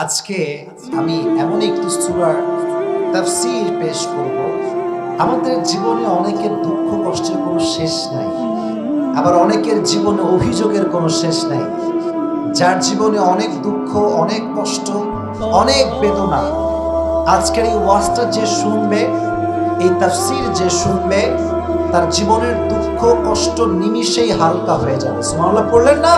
আজকে আমি এমন একটি সূরার তাফসীর পেশ করব। আমাদের জীবনে অনেকের দুঃখ কষ্টের কোনো শেষ নাই, আবার অনেকের জীবনে অভিযোগের কোনো শেষ নাই। যার জীবনে অনেক দুঃখ, অনেক কষ্ট, অনেক বেদনা, আজকের এই ওয়াজটা যে শুনবে, এই তাফসীর যে শুনবে, তার জীবনের দুঃখ কষ্ট নিমিষেই হালকা হয়ে যাবে। সুবহানাল্লাহ পড়লেন না?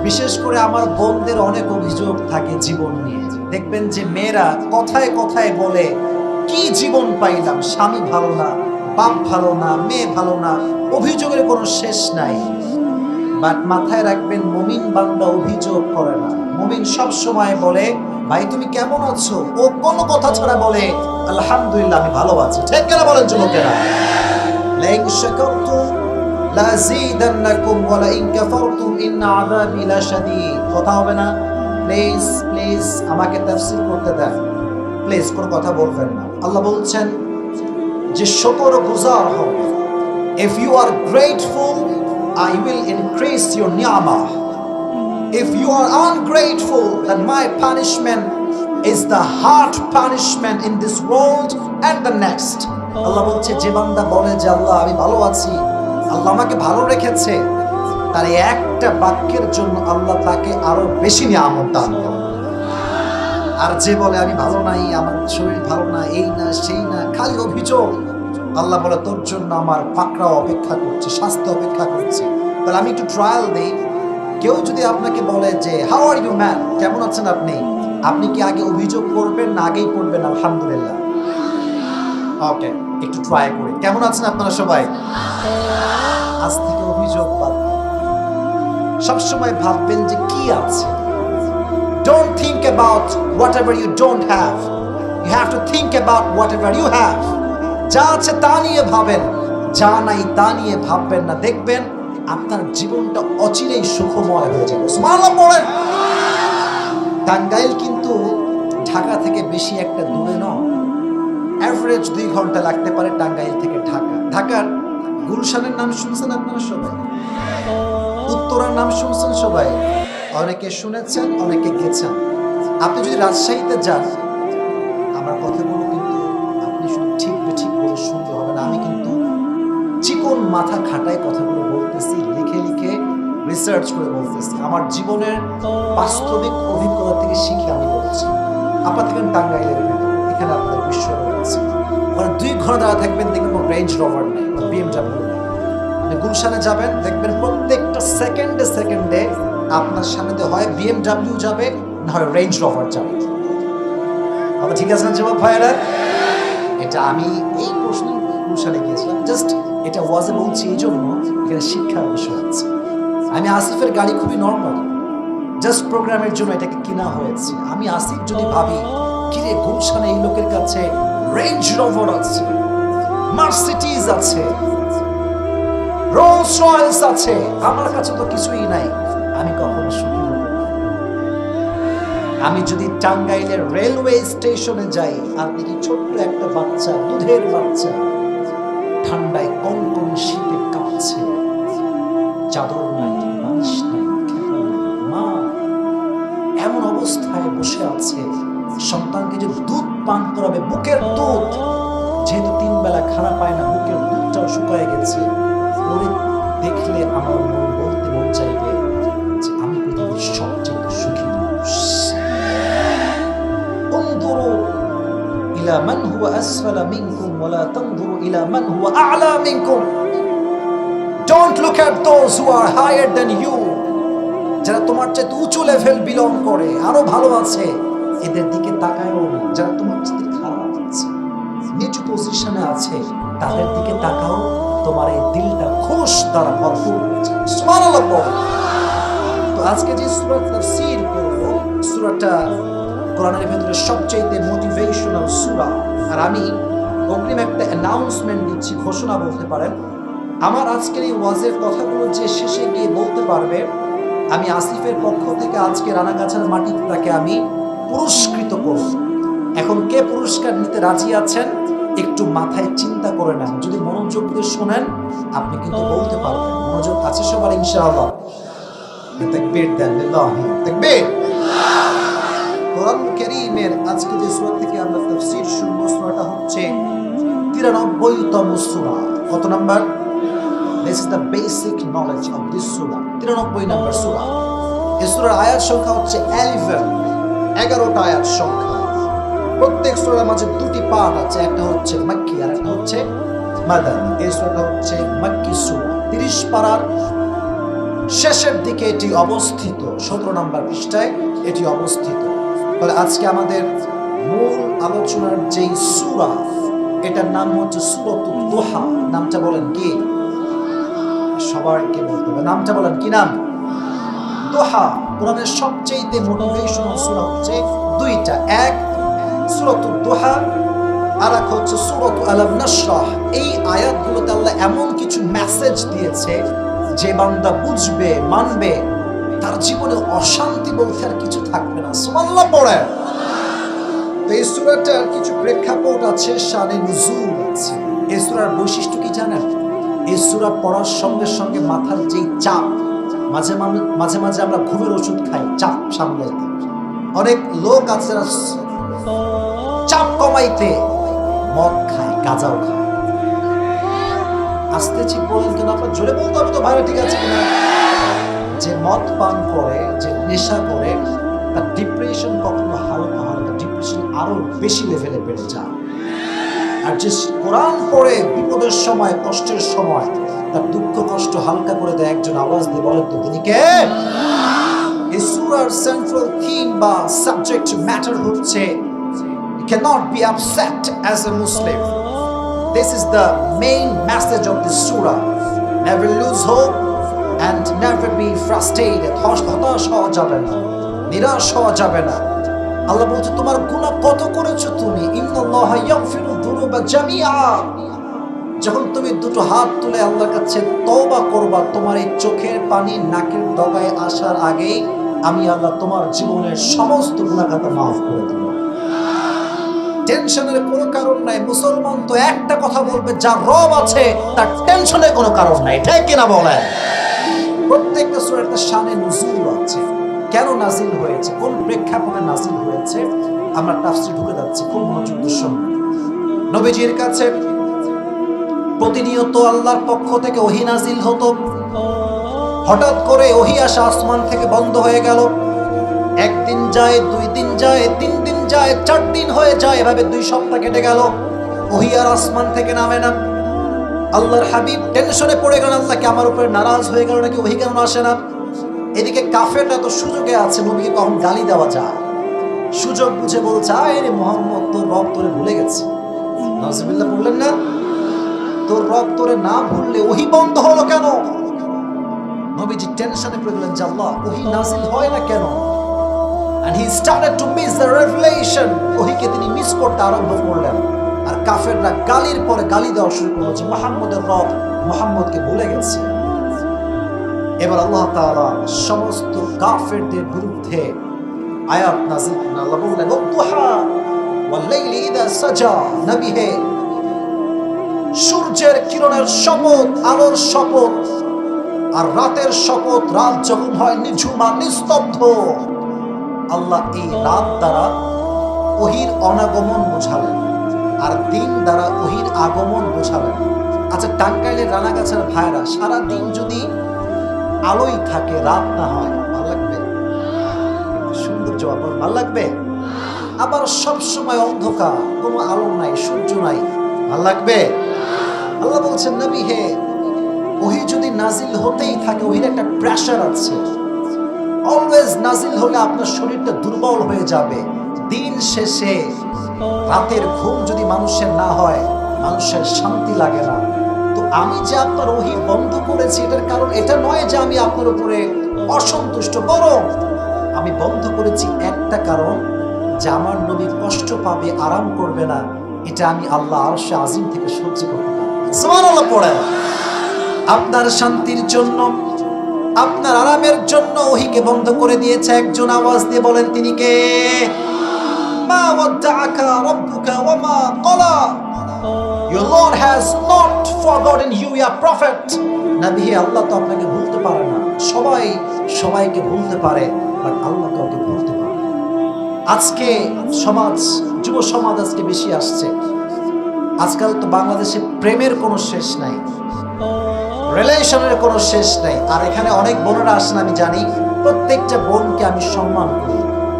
বিশেষ করে আমার বোনদের অনেক অভিযোগ থাকে জীবন নিয়ে। দেখবেন যে মেয়েরা কথায় কথায় বলে, কি জীবন পাইলাম, স্বামী ভালো না, বাপ ভালো না, মেয়ে ভালো না, অভিযোগের কোনো শেষ নাই। বাট মাথায় রাখবেন, মুমিন বান্দা অভিযোগ করে না। মুমিন সব সময় বলে, ভাই তুমি কেমন আছো? ও কোনো কথা ছাড়া বলে, আলহামদুলিল্লাহ আমি ভালো আছি। ঠিক কেন বলেন যুবকেরা? লাইন শাকারতুম লাযীদান্নাকুম ওয়া লাইন কাফারতুম ইন্না আযাবি লাশাদীদ। কথা হবে না? প্লিজ প্লিজ আমাকে তাফসীর করতে দেন, প্লিজ কোনো কথা বলবেন না। আল্লাহ বলছেন যে শুকরগুজার হও। If you are grateful, I will increase your ni'mah. If you are ungrateful, then my punishment is the hard punishment in this world and the next. আল্লাহ বলছে, যে বান্দা বলে যে আল্লাহ আমি ভালো আছি, আল্লাহ আমাকে ভালো রেখেছে, তার এই একটা বাক্যের জন্য আল্লাহ তাকে আরো বেশি নিয়ামত দান করে। আর যে বলে আমি ভালো নাই, আমার শরীর ভালো না, এই না সেই না, খালি অভিযোগ, আল্লাহ বলে তোর জন্য আমার পাকড়াও অপেক্ষা করছে, শাস্তি অপেক্ষা করছে। তাহলে আমি একটু ট্রায়াল দেই। কেউ যদি আপনাকে বলে যে হাউ আর ইউ ম্যান, কেমন আছেন আপনি, আপনি কি আগে অভিযোগ করবেন না আগেই পড়বেন আলহামদুলিল্লাহ? ওকে, একটু ট্রাই করি। কেমন আছেন আপনারা সবাই? আজ থেকে অভিযোগ বাদ। সবসময় ভাববেন যে কি আছে। Don't think about whatever you don't have. You have to think about whatever you have. যা আছে তা নিয়ে ভাবেন, যা নাই তা নিয়ে ভাববেন না। দেখবেন আপনার জীবনটা অচিরেই সুখময় হয়ে যাবে। সুবহানাল্লাহ পড়েন। টাঙ্গাইল কিন্তু ঢাকা থেকে বেশি একটা দূরে নয়। এভারেজ 2 ঘন্টা লাগতে পারে টাঙ্গাইল থেকে ঢাকা। ঢাকার গুলশানের নাম শুনছেন আপনারা সবাই? উত্তরার নাম শুনছেন সবাই? অনেকে শুনেছেন, অনেকে গেছেন। আপনি যদি রাজশাহীতে যান, আমার কথাগুলো কিন্তু আপনি শুধু ঠিক বেঠিক বলে শুনতে হবে না। আমি কিন্তু চিকন মাথা খাটায় কথাগুলো বলতেছি, লিখে লিখে রিসার্চ করে বলতেছি। আমার জীবনের বাস্তবিক অভিজ্ঞতা থেকে শিখে আমি বলছি। আপনার থাকেন টাঙ্গাইলের ভেতরে, এখানে আপনার বিশ্ব রয়েছে, মানে 2 ঘন্টা দাঁড়া থাকবেন, দেখবেন রেঞ্জ রোভার নেই, BMW নেই। আপনি গুলশানে যাবেন, দেখবেন প্রত্যেকটা সেকেন্ডে সেকেন্ডে আপনার সামনে হয় BMW যাবে, না হয় রেঞ্জ রোভার যাবে। আপনার ঠিক আছে না জবাব ভাইরা? এটা আমি এই প্রশ্ন গুলশানে গিয়েছিলাম, জাস্ট এটা ওয়াজে বলছি এই জন্য, এখানে শিক্ষার বিষয় আছে। আমি আসিফের গাড়ি খুবই নর্মাল, জাস্ট প্রোগ্রামের জন্য এটাকে কিনা হয়েছে। আমি আসিফ যদি ভাবি কিরে গুলশানে এই লোকের কাছে রেঞ্জ রোভার আছে, মার্সিডিজ আছে, রোলস রয়েস আছে, আমার কাছে তো কিছুই নাই, আমি কখনো সুখী হব না। আমি যদি টাঙ্গাইলের রেলওয়ে স্টেশনে যাই আর দেখি ছোট্ট একটা বাচ্চা, দুধের বাচ্চা, ঠান্ডায় কনকন শীতে কাঁপছে, চাদর নাই, বালিশ নাই, খেলা নাই, মা এমন অবস্থায় বসে আছে, সন্তানকে যে দুধ পান করাবে, বুকের দুধ, যেহেতু 3 বেলা খানা পায় না, বুকের দুধটাও শুকায় গেছে, ওরে দেখলে আমার মন বলতে মন চাইবে যে আমি পৃথিবীর সবচেয়ে সুখী মানুষ। উনজুরু ইলা মান হুয়া আসফালা মিনকুম ওয়া লা তানজুরু ইলা মান হুয়া আ'লা মিনকুম। Don't look at those who are higher than you. যারা তোমার চেয়ে উঁচু লেভেল বিলং করে, আরো ভালো আছে, এদের দিকে তাকায়ও না। যারা তোমার চেয়ে খারাপ আছে, নিচু পজিশনে আছে, তাদের দিকে তাকাও, তোমার এই দিলটা খুশ দ্বারা ভরপুর হয়ে যাবে। সুবহানাল্লাহ পড়ো। তো আজকে যে সূরা তাফসীর করব, সূরাটা কোরআনের ভিতরে সবচেয়ে মোটিভেশনাল সূরা। আর আমি অগ্রিম একটা অ্যানাউন্সমেন্ট দিচ্ছি, ঘোষণা বলতে পারেন। আমার আজকের এই ওয়াজের কথাগুলো যে শেষে গিয়ে বলতে পারবে, আমি আসিফের পক্ষ থেকে আজকে রানাগাছার মাটিতে তাকে আমি পুরস্কৃত করব। এখন কে পুরস্কার নিতে রাজি আছেন একটু মাথায় চিন্তা করে নেন। যদি মনোযোগ দিয়ে শোনেন আপনি কিন্তু বলতে পারবেন। মনোযোগ আছে সবার ইনশাআল্লাহ? তাকবীর দেন, লিল্লাহি তাকবীর। কারীমের আজকে যে সূরা থেকে আমরা তাফসীর শুনবো, সূরাটা হচ্ছে 93তম সূরা। কত number? This is the basic knowledge of this surah. 93 নম্বর সূরা। এই সূরার আয়াত সংখ্যা হচ্ছে 11টা আয়াত সংখ্যা। প্রত্যেক সূরার মাঝে দুটি পার্ট আছে, একটা হচ্ছে মাক্কি আর একটা হচ্ছে মাদানী। এই সূরাটা হচ্ছে মাক্কি সূরা। 30 পারার শেষের দিকে এটি অবস্থিত, 17 নম্বর পৃষ্ঠায় এটি অবস্থিত। তাহলে আজকে আমাদের মূল আলোচনার যেই সূরা, এটার নাম হচ্ছে সূরাতুদ দুহা। নামটা বলেন কি? সবাইকে বলতে হবে, নামটা বলেন কি নাম? দুহা। কোরআনের সবচেয়ে মোটিভেশনাল সূরা হচ্ছে দুইটা, এক সূরাতুদ দুহা আর এক হচ্ছে সূরাতু আলাম নাশরাহ। এই আয়াতগুলোতে আল্লাহ এমন কিছু মেসেজ দিয়েছে, যে বান্দা বুঝবে, মানবে, তার জীবনে অশান্তি বলতে আর কিছু থাকবে না। সুবহানাল্লাহ পড়ে। তো এই সূরাটার কিছু প্রেক্ষাপট আছে, শানে নুজুল আছে। এই সূরার বৈশিষ্ট্য কি জানেন? এই সূরা পড়ার সঙ্গে সঙ্গে মাথার যেই চাপ, মাঝে মাঝে আমরা ঘুমের ওষুধ খাই চাপ সামলাইতে। অনেক লোক আছে যারা চাপ কমাইতে মদ খায়, গাঁজাও খায়। আস্তে ঠিক বলেন কেন? আপনার জোরে বলতে হবে তো ভাইরা, ঠিক আছে কিনা? যে মদ পান করে, যে নেশা করে, তার ডিপ্রেশন কখনো হালকা হয় না, ডিপ্রেশন আরো বেশি লেভেলে বেড়ে যায়। আর যে কোরআন পড়ে বিপদের সময়, কষ্টের সময় তার দুঃখ কষ্ট হালকা করে দেয়, একজন আওয়াজ দিয়ে বলেন তো তিনি কে? এই সূরার সেন্ট্রাল থিম বা সাবজেক্ট ম্যাটার হচ্ছে you cannot be upset as a Muslim. This is the main message of this surah. Never lose hope and never be frustrated. হতাশ হওয়া যাবে না, নিরাশ হওয়া যাবে না। আল্লাহ বলছে তোমার গুনাহ কত করেছো তুমি, ইন্নাল্লাহা ইয়াগফিরু যুনুবা জামিআ। যখন তুমি দুটো হাত তুলে আল্লাহর কাছে তওবা করবা, তোমার এই চোখের পানি নাকের ডগায় আসার আগেই আমি আল্লাহ তোমার জীবনের সমস্ত গুনাহ খাতা মাফ করে দেব। টেনশনের কোনো কারণ নাই। মুসলমান তো একটা কথা বলবে, যার রব আছে তার টেনশনের কোনো কারণ নাই, ঠিক কিনা বলেন? প্রত্যেকটা সূরার একটা শানে নুজুল আছে। কেন নাজিল হয়েছে, কোন প্রেক্ষাপটে নাজিল হয়েছে, আমরা তাফসীর ঢুকে যাচ্ছি খুব মনোযোগের সঙ্গে। নবীজির কাছে প্রতিনিয়ত আল্লাহর পক্ষ থেকে ওহী নাজিল হতো। হঠাৎ করে ওহী আসা আসমান থেকে বন্ধ হয়ে গেল। একদিন যায়, 2 দিন যায়, 3 দিন যায়, 4 দিন হয়ে যায়, এভাবে 2 সপ্তাহ কেটে গেল, ওহী আর আসমান থেকে নামে না। আল্লাহর হাবিব টেনশনে পড়ে গেলেন, আল্লাহ কি আমার উপরে নারাজ হয়ে গেল নাকি, ওহী কেন আসে না? এদিকে কাফেররা তো সুযোগে আছে, নবীকে কখন গালি দেওয়া যায়, সুযোগ বুঝে বলছে, আরে মুহাম্মদ তোর রব তোরে ভুলে গেছে। নাউজুবিল্লাহ বললেন না? তোর রব তোরে না ভুললে ওহী বন্ধ হলো কেন? নবীজি টেনশনে পড়ে গেলেন যে আল্লাহ ওহী নাজিল হয় না কেন? And he started to miss the revelation. ওহীকে তিনি মিস করতে আরম্ভ করলেন। আর কাফেররা গালির পরে গালি দেওয়া শুরু করলো যে মুহাম্মদের রব মুহাম্মদকে ভুলে গেছে। এবার আল্লাহ তাআলা সমস্ত কাফেরদের বিরুদ্ধে আয়াত নাযিল করেন। আল্লাহ বললেন ওয়াদুহা ওয়াল লাইলি ইযা সাজা। নবী হে, সূর্যের কিরণের শপথ, আলোর শপথ, আর রাতের শপথ। রাত যখন হয় নিঝুম আর নিস্তব্ধ, আল্লাহ এই রাত দ্বারা ওহীর অনাগমন বোঝালেন, আর দিন দ্বারা ওহীর আগমন বোঝালেন। আচ্ছা, টাঙ্গাইলের রানাগাছার ভাইরা সারা দিন যদি আলোই থাকে, রাত না হয়, ভালো লাগবে? সুন্দর জবাব, ভালো লাগবে? আবার সব সময় অন্ধকার, কোনো আলো নাই, সূর্য নাই, ভালো লাগবে? আল্লাহ বলছেন নবী হে, ওহী যদি নাজিল হতেই থাকে, ওহীর একটা প্রেশার আছে। অলওয়েজ নাজিল হলে আপনার শরীরটা দুর্বল হয়ে যাবে। দিন শেষে রাতের ঘুম যদি মানুষের না হয়, মানুষের শান্তি লাগে না। তো আমি যে আপনার ওহী বন্ধ করেছি, এটার কারণ এটা নয় যে আমি আপনার উপরে অসন্তুষ্ট, বরং আমি বন্ধ করেছি একটা কারণ, যে আমার নবী কষ্ট পাবে, আরাম করবে না, এটা আমি আল্লাহ আরশে আজিম থেকে সহ্য করতে পারি। সুবহানাল্লাহ পড়েন। আপনার শান্তির জন্য, আপনার আরামের জন্য ওহীকে বন্ধ করে দিয়েছে। একজন আওয়াজ দিয়ে বলেন তিনি কে? মা ওয়াদ্দাআকা রাব্বুকা ওয়া মা ক্বালা। Your Lord has not forgotten you, ya prophet. নবী, আল্লাহ তো আপনাকে ভুলতে পারে না। সবাই সবাইকে ভুলতে পারে, বাট আল্লাহ কাউকে ভুলতে পারে না। আজকে যুব সমাজ আজকে বেশি আসছে। আজকাল তো বাংলাদেশে প্রেমের কোনো শেষ নাই, রিলেশনের কোনো শেষ নাই। আর এখানে অনেক বোনেরা আসেন, আমি জানি প্রত্যেকটা বোনকে আমি সম্মান করি।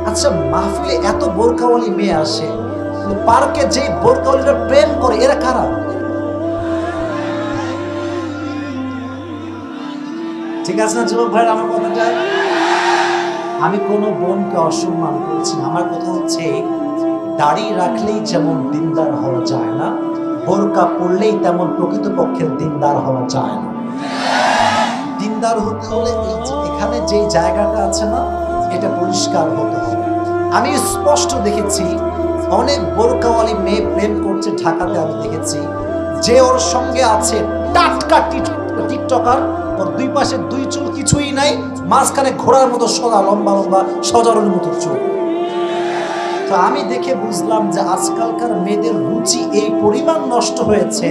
আচ্ছা, মাহফিলে এত বোরকাওয়ালি মেয়ে আসে, পার্কে যে বোরকাওয়ালিরা প্রেম করে এরা কারা? ঠিক আছে না যুবক ভাই? আমার কথাটা, আমি কোনো বোনকে অসম্মান করছি না। আমার কথা হচ্ছে, দাড়ি রাখলেই যেমন দিনদার হওয়া যায় না, বোরকা পরলেই তেমন প্রকৃতপক্ষের দিনদার হওয়া যায় না। দিনদার হতে হলে এখানে যে জায়গাটা আছে না, এটা পরিষ্কার হতে হবে। আমি স্পষ্ট দেখেছি অনেক বোরকাওয়ালি মেয়ে প্রেম করছে ঢাকাতে। আমি দেখেছি যে ওর সঙ্গে আছে টাটকা টিকটকার, ওর দুই পাশে দুই চুল কিছুই নাই, মাঝখানে ঘোড়ার মতো সোজা লম্বা লম্বা সজারুর মতো চুল। তো আমি দেখে বুঝলাম যে আজকালকার মেয়েদের রুচি এই পরিমাণ নষ্ট হয়েছে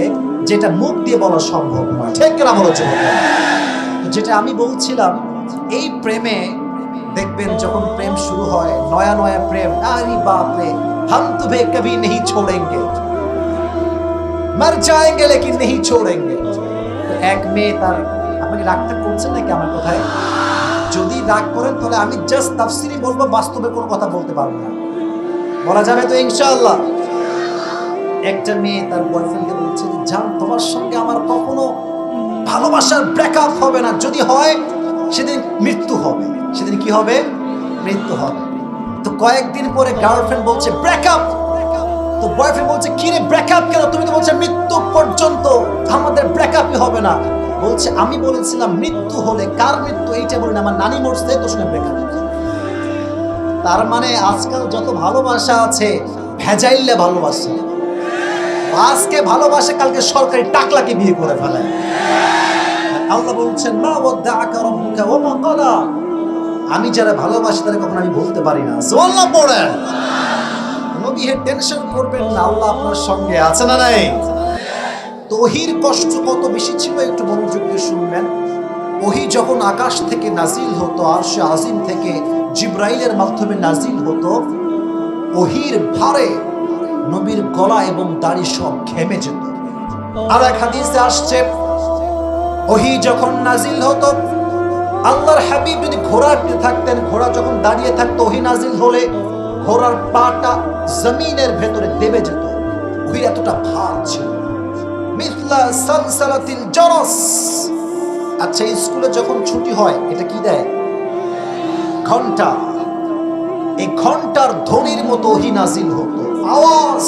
যেটা মুখ দিয়ে বলা সম্ভব নয়। ঠিক কিনা বলেছে? যেটা আমি বলছিলাম, এই প্রেমে দেখবেন যখন প্রেম শুরু হয়, নয়া নয়া প্রেম, আরে বাপ রে, हम तुम्हें कभी नहीं छोड़ेंगे, मर जाएंगे लेकिन नहीं छोड़ेंगे। এক মেয়ে তার, আপনি রাগটা করছেন নাকি আমার কথায়? যদি রাগ করেন তাহলে আমি জাস্ট তাফসিরি বলবো, বাস্তবে কোনো কথা বলতে পারবো না। বলা যাবে তো ইনশাআল্লাহ? একটা মেয়ে তার বয়ফ্রেন্ডকে বলছে, জান তোমার সঙ্গে আমার কখনো ভালোবাসার ব্রেকআপ হবে না, যদি হয় সেদিন মৃত্যু হবে। সেদিন কি হবে? মৃত্যু হবে। তো কয়েকদিন পরে গার্লফ্রেন্ড বলছে ব্রেকআপ। তো বয়ফ্রেন্ড বলছে, কি রে ব্রেকআপ কেন? তুমি তো বলছো মৃত্যু পর্যন্ত আমাদের ব্রেকআপই হবে না। বলছে, আমি বলেছিলাম মৃত্যু হলে, কার মৃত্যু এইটা বলি না, আমার নানি মরছে তো শুনে ব্রেকআপ। তার মানে আজকাল যত ভালোবাসা আছে ভেজাইলে ভালোবাসে, আজকে ভালোবাসে কালকে সরকারি টাকলাকে বিয়ে করে ফেলায়। আল্লাহ বলছেন, মা ওয়াদ্দাআকা রাব্বুকা ওয়া মা ক্বালা। আমি যারা ভালোবাসি তাদের কখনো আমি বলতে পারি না। সুবহানাল্লাহ পড়েন। নবী হে টেনশন করবেন না, আল্লাহ আপনার সঙ্গে আছে না নাই? তো ওহীর কষ্ট কত বেশি ছিল একটু মনোযোগ দিয়ে শুনবেন। ওহী যখন আকাশ থেকে নাজিল হতো, আরশে আজিম থেকে জিবরাইলের মাধ্যমে নাজিল হতো, ওহীর ভারে নবীর গলা এবং দাড়ি সব ঘেমে যেত। আর এক হাদিসে আসছে, ওহী যখন নাজিল হতো, আল্লাহর হাবিব যদি ঘোড়াতে থাকতেন, ঘোড়া যখন দাঁড়িয়ে থাকতো, ওহী নাজিল হলে ঘোড়ার পাটা জমিনের ভেতরে দেবে যেত। ওহী এতটা ভার ছিল, মিথলা সালসালাতিল জারাস। আচ্ছা, স্কুলে যখন ছুটি হয় এটা কি দেয়? ঘন্টা। এই ঘন্টার ধ্বনির মতো ওহী নাজিল হতো, আওয়াজ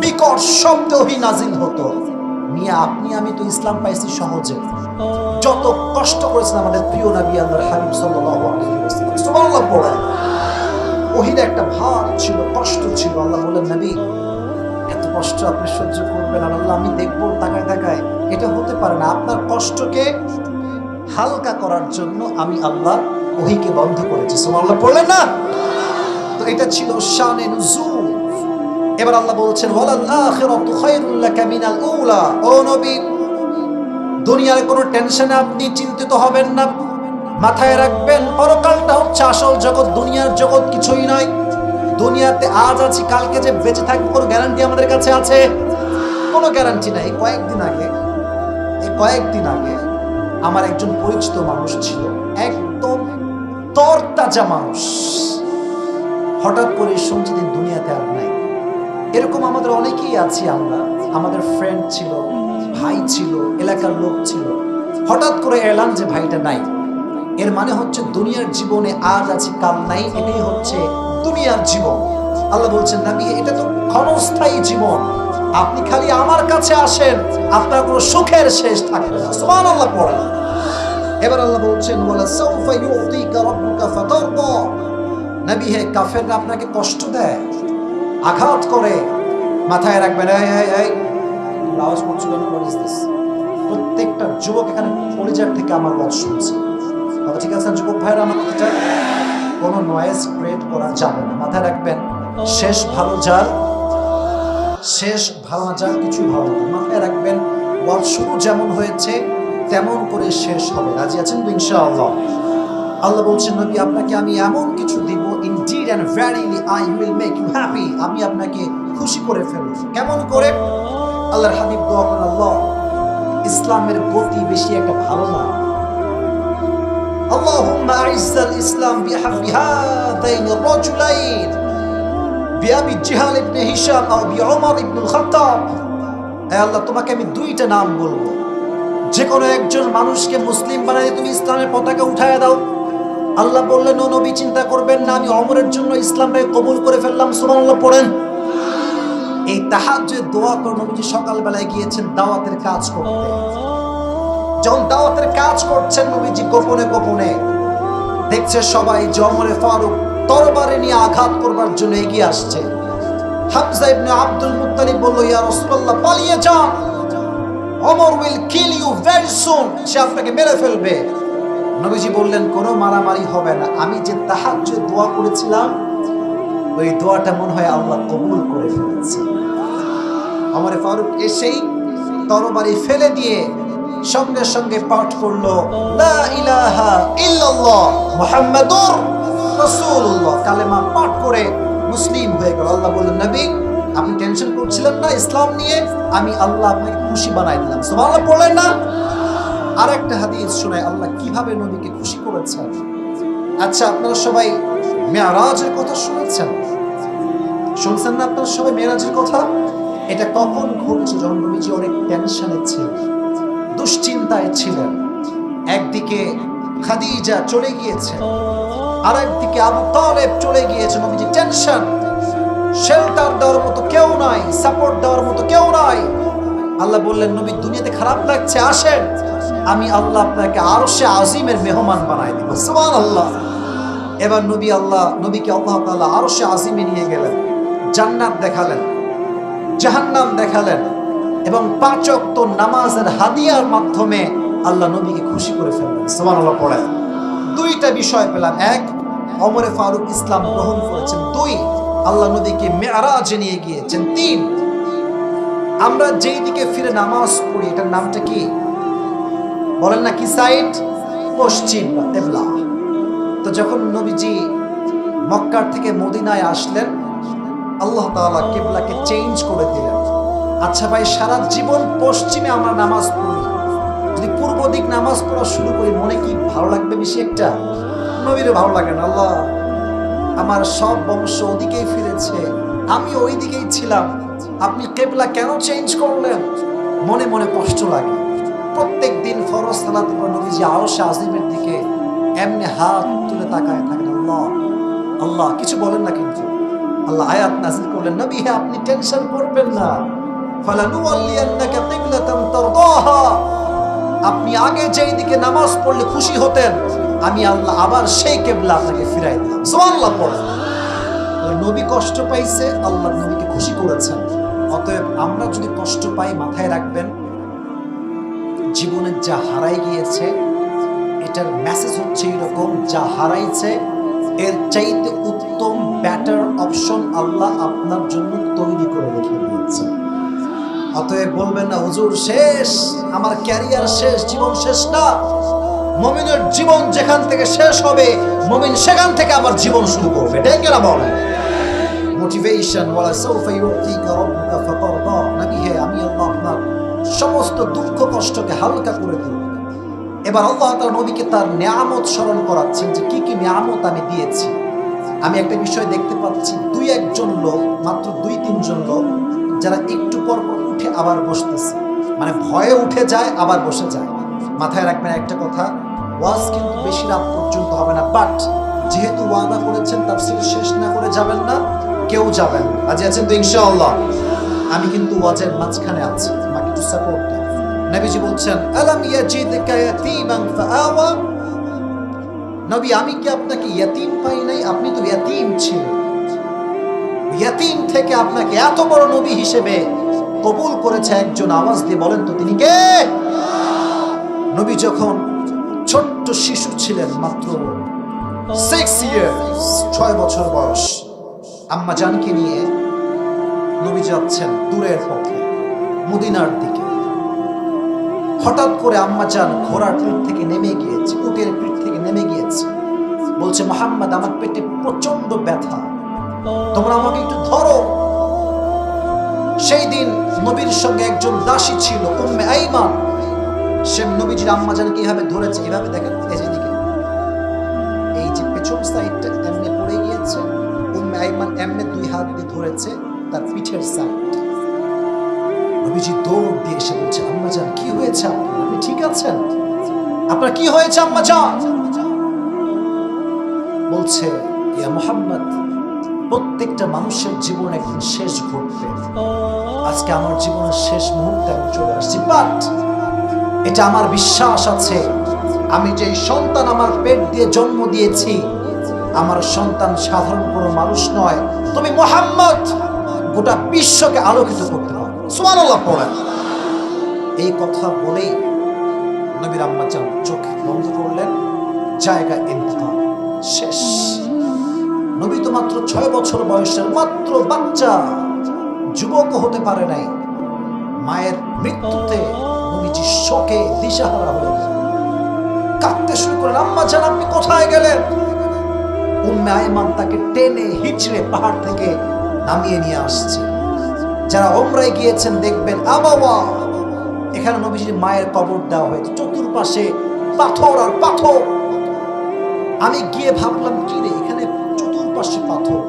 বিকট শব্দে ওহী নাজিল হতো। মিয়া আপনি আমি তো ইসলাম পাইছি সহজে, যত কষ্ট করেছেন আমাদের প্রিয় নবী আল্লাহর হাবিব সাল্লাল্লাহু আলাইহি ওয়াসাল্লাম। সুবহানাল্লাহ পড়ে। ওহীর একটা ভার ছিল, কষ্ট ছিল। আল্লাহ বলেন, নবী এত কষ্ট আপনি সহ্য করবেন? আর আল্লাহ, আমি দেখবো তাকায় তাকায়, এটা হতে পারে না। আপনার কষ্টকে হালকা করার জন্য আমি আল্লাহ ওহীকে বন্ধ করেছি। সুবহানাল্লাহ পড়লেন না? তো এটা ছিল শানে নুজুল। এবার আল্লাহ বলছেন, ওয়ালাল আখিরাতু খায়রুল লাকা মিনাল উলা। ও নবী, দুনিয়ার কোনো টেনশনে আপনি চিন্তিত হবেন না। মাথায় রাখবেন, পরকালটা হচ্ছে আসল জগৎ, দুনিয়ার জগৎ কিছুই নয়। দুনিয়াতে আজ আছি, কালকে যে বেঁচে থাকবো কোনো গ্যারান্টি আমাদের কাছে আছে? কোনো গ্যারান্টি নাই। কয়েকদিন আগে আমার একজন পরিচিত মানুষ ছিল, একদম তরতাজা মানুষ। হঠাৎ করে শুনছি তিনি দুনিয়াতে আর নাই। এরকম আমাদের অনেকেই আছি আমরা, আমাদের ফ্রেন্ড ছিল, ভাই ছিল, এলাকার লোক ছিল, হঠাৎ করে এলাম যে ভাইটা নাই। এর মানে হচ্ছে দুনিয়ার জীবনে আজ আছি কাল নাই, এটাই হচ্ছে দুনিয়ার জীবন। আল্লাহ বলছেন, নবী এটা তো ক্ষণস্থায়ী জীবন, আপনি খালি আমার কাছে আসেন, আপনার কোনো সুখের শেষ থাকবে না। সুবহানাল্লাহ পড়েন। এবার আল্লাহ বলছেন, ওয়ালা সাউফা ইউতিকা রাব্বুকা ফাতারদা। নবী হে, কাফেররা আপনাকে কষ্ট দেয়, আঘাত করে, মাথায় রাখবেন। এই আওয়াজ করছো কেন? প্রত্যেকটা যুবক এখানে কলিজার থেকে আমার ওয়াজ শুনছে, কথা ঠিক আছে যুবক ভাইরা? আমার কথাটা কোনো নয়েজ ক্রিয়েট করা যাবে না, মাথায় রাখবেন। শেষ ভালো যার, শেষ ভালো না যার কিছু ভালো না, মাথায় রাখবেন। ওয়াজ শুরু যেমন হয়েছে তেমন করে শেষ হবে। রাজি আছেন তো ইনশাআল্লাহ? আল্লাহ বলছেন, নবী আপনাকে আমি এমন কিছু দিব, indeed and verily I will make you happy, আমি আপনাকে খুশি করে ফেলব। কেমন করে? আল্লাহর হাবিব দোয়া করেন, আল্লাহ ইসলামের গতি বেশি একটা ভালো না, আল্লাহুম্মা আইজ্জাল ইসলাম বিহাব্বি হাযাইনি রাজুলাইন বিআবি জিহাল ইবনে হিশাম আও বিউমর ইবনুল খাত্তাব। হে আল্লাহ, তোমাকে আমি দুইটা নাম বলবো, যে কোনো একজন মানুষকে মুসলিম বানাই তুমি ইসলামের পতাকা উঠায় দাও। আল্লাহ বললেন, ও নবী চিন্তা করবেন না, আমি ওমরের জন্য ইসলামটাকে কবুল করে ফেললাম। সুবহানাল্লাহ পড়েন। এই তাহাজ্জুদ দোয়া করে নবীজি সকালবেলায় গিয়েছেন দাওয়াতের কাজ করতে। যখন দাওয়াতের কাজ করছেন নবীজি গোপনে গোপনে দেখছে সবাই যে ওমরে ফারুক তরবারি নিয়ে আঘাত করবার জন্য এগিয়ে আসছে। হামজা ইবনে আব্দুল মুত্তালিব বলল, ইয়া রাসূলুল্লাহ পালিয়ে যান, Omar will kill you very soon, সে আপনাকে মেরে ফেলবে। নবীজি বললেন, কোনো মারামারি হবে না, আমি যে তাহাজ্জুদ দোয়া করেছিলাম ওই দোয়াটা মনে হয় আল্লাহ কবুল করে ফেলেছে। ওমরে ফারুক এসেই তরবারি ফেলে দিয়ে সঙ্গে সঙ্গে পাঠ করলো, লা ইলাহা ইল্লাল্লাহ মুহাম্মাদুর রাসূলুল্লাহ, কালেমা পাঠ করে মুসলিম হয়ে গেল। আল্লাহ বললেন, নবী আপনি টেনশন করছিলেন না ইসলাম নিয়ে, আমি আল্লাহ আপনাকে খুশি বানাই দিলাম। সুবহানাল্লাহ পড়লেন না? আরেকটা হাদিস শোনায় আল্লাহ কিভাবে নবীকে খুশি করেছেন। আচ্ছা, আপনারা সবাই মেরাজের কথা শুনেছেন? শুনছেন না আপনারা সবাই মেরাজের কথা? এটা কখন ঘটছে? যখন নবীজি অনেক টেনশনে ছিলেন, দুশ্চিন্তায় ছিলেন। একদিকে খাদিজা চলে গিয়েছে, আর একদিকে আবু তালেব চলে গিয়েছে। নবীজি টেনশন, শেল্টার দেওয়ার মতো কেউ নাই, সাপোর্ট দেওয়ার মতো কেউ নাই। আল্লাহ বললেন, নবী দুনিয়াতে খারাপ লাগছে, আসেন আমি আল্লাহ আপনাকে আরশে আজিমের মেহমান বানাই দিব। সুবহানাল্লাহ। এবার নবীকে আল্লাহ তাআলা আরশে আজিমে নিয়ে গেলেন, জান্নাত দেখালেন, জাহান্নাম দেখালেন, এবং 5 ওয়াক্ত নামাজের হাদিয়ার মাধ্যমে আল্লাহ নবীকে খুশি করে ফেললেন। সুবহানাল্লাহ পড়েন। দুইটা বিষয় পেলাম, এক ওমরে ফারুক ইসলাম গ্রহণ করেছেন, 2 আল্লাহ নবীকে মেরাজে নিয়ে গিয়েছেন, 3 আমরা যেই দিকে ফিরে নামাজ পড়ি এটার নামটা কি বলেন না? কি সাইড? পশ্চিম বা কিবলা। তো যখন নবীজি মক্কা থেকে মদিনায় আসলেন, আল্লাহ তাআলা কিবলাকে চেঞ্জ করে দিলেন। আচ্ছা ভাই, সারা জীবন পশ্চিমে আমরা নামাজ পড়ি, যদি পূর্ব দিক নামাজ পড়া শুরু করি মনে কি ভালো লাগবে বেশি একটা? নবীরও ভালো লাগে না। আল্লাহ আমার সব বংশ ওদিকেই ফিরেছে, আমি ওই দিকেই ছিলাম, আপনি কিবলা কেন চেঞ্জ করলেন? মনে মনে কষ্ট লাগে। প্রত্যেক দিন ফরজ সালাত পড়ে নবীজি আরশে আজিমের দিকে এমনি হাত তুলে তাকায় থাকেন। আল্লাহ আল্লাহ কিছু বলেন না, কিন্তু আল্লাহ আয়াত নাযিল করলেন, নবী হ্যাঁ আপনি টেনশন করবেন না, ফালানুওয়াল্লিয়ান্নাকা কিবলাতান তারদাহা, আপনি আগে যেই দিকে নামাজ পড়লে খুশি হতেন আমি আল্লাহ আবার সেই কিবলা আপনাকে ফিরাই দিলাম। সুবহানাল্লাহ পড়েন। নবী কষ্ট পাইছে, আল্লাহ নবীকে খুশি করেছেন। অতএব আমরা যদি কষ্ট পাই মাথায় রাখবেন, জীবনে যা হারাই গিয়েছে এটার মেসেজ হচ্ছে এরকম, যা হারাইছে এর চাইতে উত্তম বেটার অপশন আল্লাহ আপনার জন্য তৈরি করে রেখে দিয়েছে। অতএব বলবেন না হুজুর শেষ, আমার ক্যারিয়ার শেষ, জীবন শেষ না। মুমিনের জীবন যেখান থেকে শেষ হবে মুমিন সেখান থেকে আবার জীবন শুরু করবে। ঠিক না বলেন? মোটিভেশন ওয়ালা সাউফা ইউতিকা রাব্বুকা ফাতারদা, নবী হে আমি আল্লাহ আপনার সমস্ত দুঃখ কষ্টকে হালকা করে দেব। এবার আল্লাহ তাআলা নবীকে তার নিয়ামত স্মরণ করাচ্ছেন যে কি কি নিয়ামত আমি দিয়েছি। আমি একটা বিষয় দেখতে পাচ্ছি, 2-1 লোক, মাত্র 2-3 জন লোক যারা একটু পর পর উঠে আবার বসতেছে, মানে ভয়ে উঠে যায় আবার বসে যায়। মাথায় রাখবেন একটা কথা, ওয়াজ কিন্তু বেশি রাত পর্যন্ত হবে না, বাট যেহেতু ওয়াদা করেছেন তাফসীর শেষ না করে যাবেন না, কেউ যাবেন। রাজি আছেন তো ইনশাআল্লাহ? আমি কিন্তু ওয়াজের মাঝখানে আছি, আমাকে একটু সাপোর্ট দেন। নবীজি বলছেন, আলাম ইয়াজিদকা ইয়াতীমান ফাআওয়া, নবী আমি কি আপনাকে ইয়াতীম পাই নাই? আপনি তো ইয়াতীম ছিলেন, ইয়াতীম থেকে আপনাকে এত বড় নবী হিসেবে কবুল করেছে একজন। আওয়াজ দিয়ে বলেন তো তিনি কে? নবী যখন ছোট্ট শিশু ছিলেন, মাত্র 6 ইয়ার্স, 6 বছর বয়স, আম্মা জানকে নিয়ে নবী যাচ্ছেন দূরের পথে মদিনার দিকে। হঠাৎ করে আম্মা জান ঘোড়ার পিঠ থেকে নেমে গিয়েছে, উটের পিঠ থেকে নেমে গিয়েছে। বলছে মুহাম্মদ আমার পেটে প্রচন্ড ব্যথা, তোমরা আমাকে একটু ধরো। সেই দিন নবীর সঙ্গে একজন দাসী ছিল উম্মে আইমান, সে নবীজির আম্মাজানকে এইভাবে ধরেছে, এইভাবে দেখেন এদিকে, এই যে পেছন সাইডটা এমনি পড়ে গিয়েছে, উম্মে আইমান এমনি দুই হাত দিয়ে ধরেছে তার পিঠের সাইড। নবীজি দৌড় দিয়ে এসে বলছে আম্মাজান কি হয়েছে, আপনি ঠিক আছেন, আপনার কি হয়েছে আম্মাজান? বলছে ইয়া মুহাম্মদ, প্রত্যেকটা মানুষের জীবন একদিন শেষ ঘটবে, আজকে আমার জীবনের শেষ মুহূর্তে আমি চলে আসছি, বাট এটা আমার বিশ্বাস আছে আমি যে সন্তান আমার পেট দিয়ে জন্ম দিয়েছি, আমার সন্তান সাধারণ কোনো মানুষ নয়, তুমি মুহাম্মদ গোটা বিশ্বকে আলোকিত করতে পারো। সুবহানাল্লাহ পড়েন। এই কথা বলেই নবীর আম্মাজান চোখ বন্ধ করলেন, জায়গা ইন্তেকাল শেষ। নবী তো মাত্র 6 বছর বয়সের মাত্র বাচ্চা, যুবক হতে পারে নাই। মায়ের মৃত্যুতে নবীজি শোকে দিশাহারা হয়ে কাঁদতে শুরু করলেন, আম্মাজান আপনি কোথায় গেলেন? উম্মে আইমান তাকে টেনে হিচড়ে পাহাড় থেকে নামিয়ে নিয়ে আসছে। যারা উমরায় গিয়েছেন দেখবেন আবাওয়া, এখানে নবীজির মায়ের কবর দেওয়া হয়েছে, চতুর্পাশে পাথর আর পাথর। আমি গিয়ে ভাবলাম কি রে, এখানে চতুর্পাশে পাথর,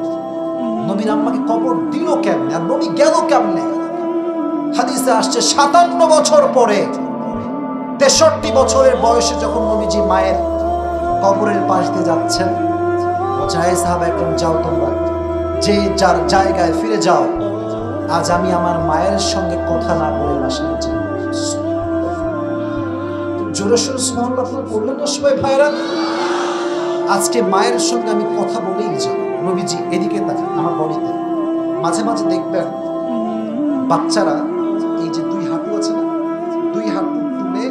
নবীর আম্মাকে কবর দিল কেমনে আর নবী গেল কেমনে? হাদিসে আসছে 57 বছর পরে 63 বছরের বয়সে যখন নবীজি মায়ের কবরের পাশ দিয়ে যাচ্ছেন, বলছেন সাহাবা একদম যাও তোমরা, যে যার জায়গায় ফিরে যাও, আজ আমি আমার মায়ের সঙ্গে কথা না বলে বাসায় যাই। জোরে সোরে সুবহানাল্লাহ বললেন না সবাই ভাইরা? আজকে মায়ের সঙ্গে আমি কথা বলেই যাই। নবীজি এদিকে তাকান, আমার বডিতে মাঝে মাঝে দেখবেন বাচ্চারা এই যে দুই হাঁটু আছে না, দুই হাঁটু তুলে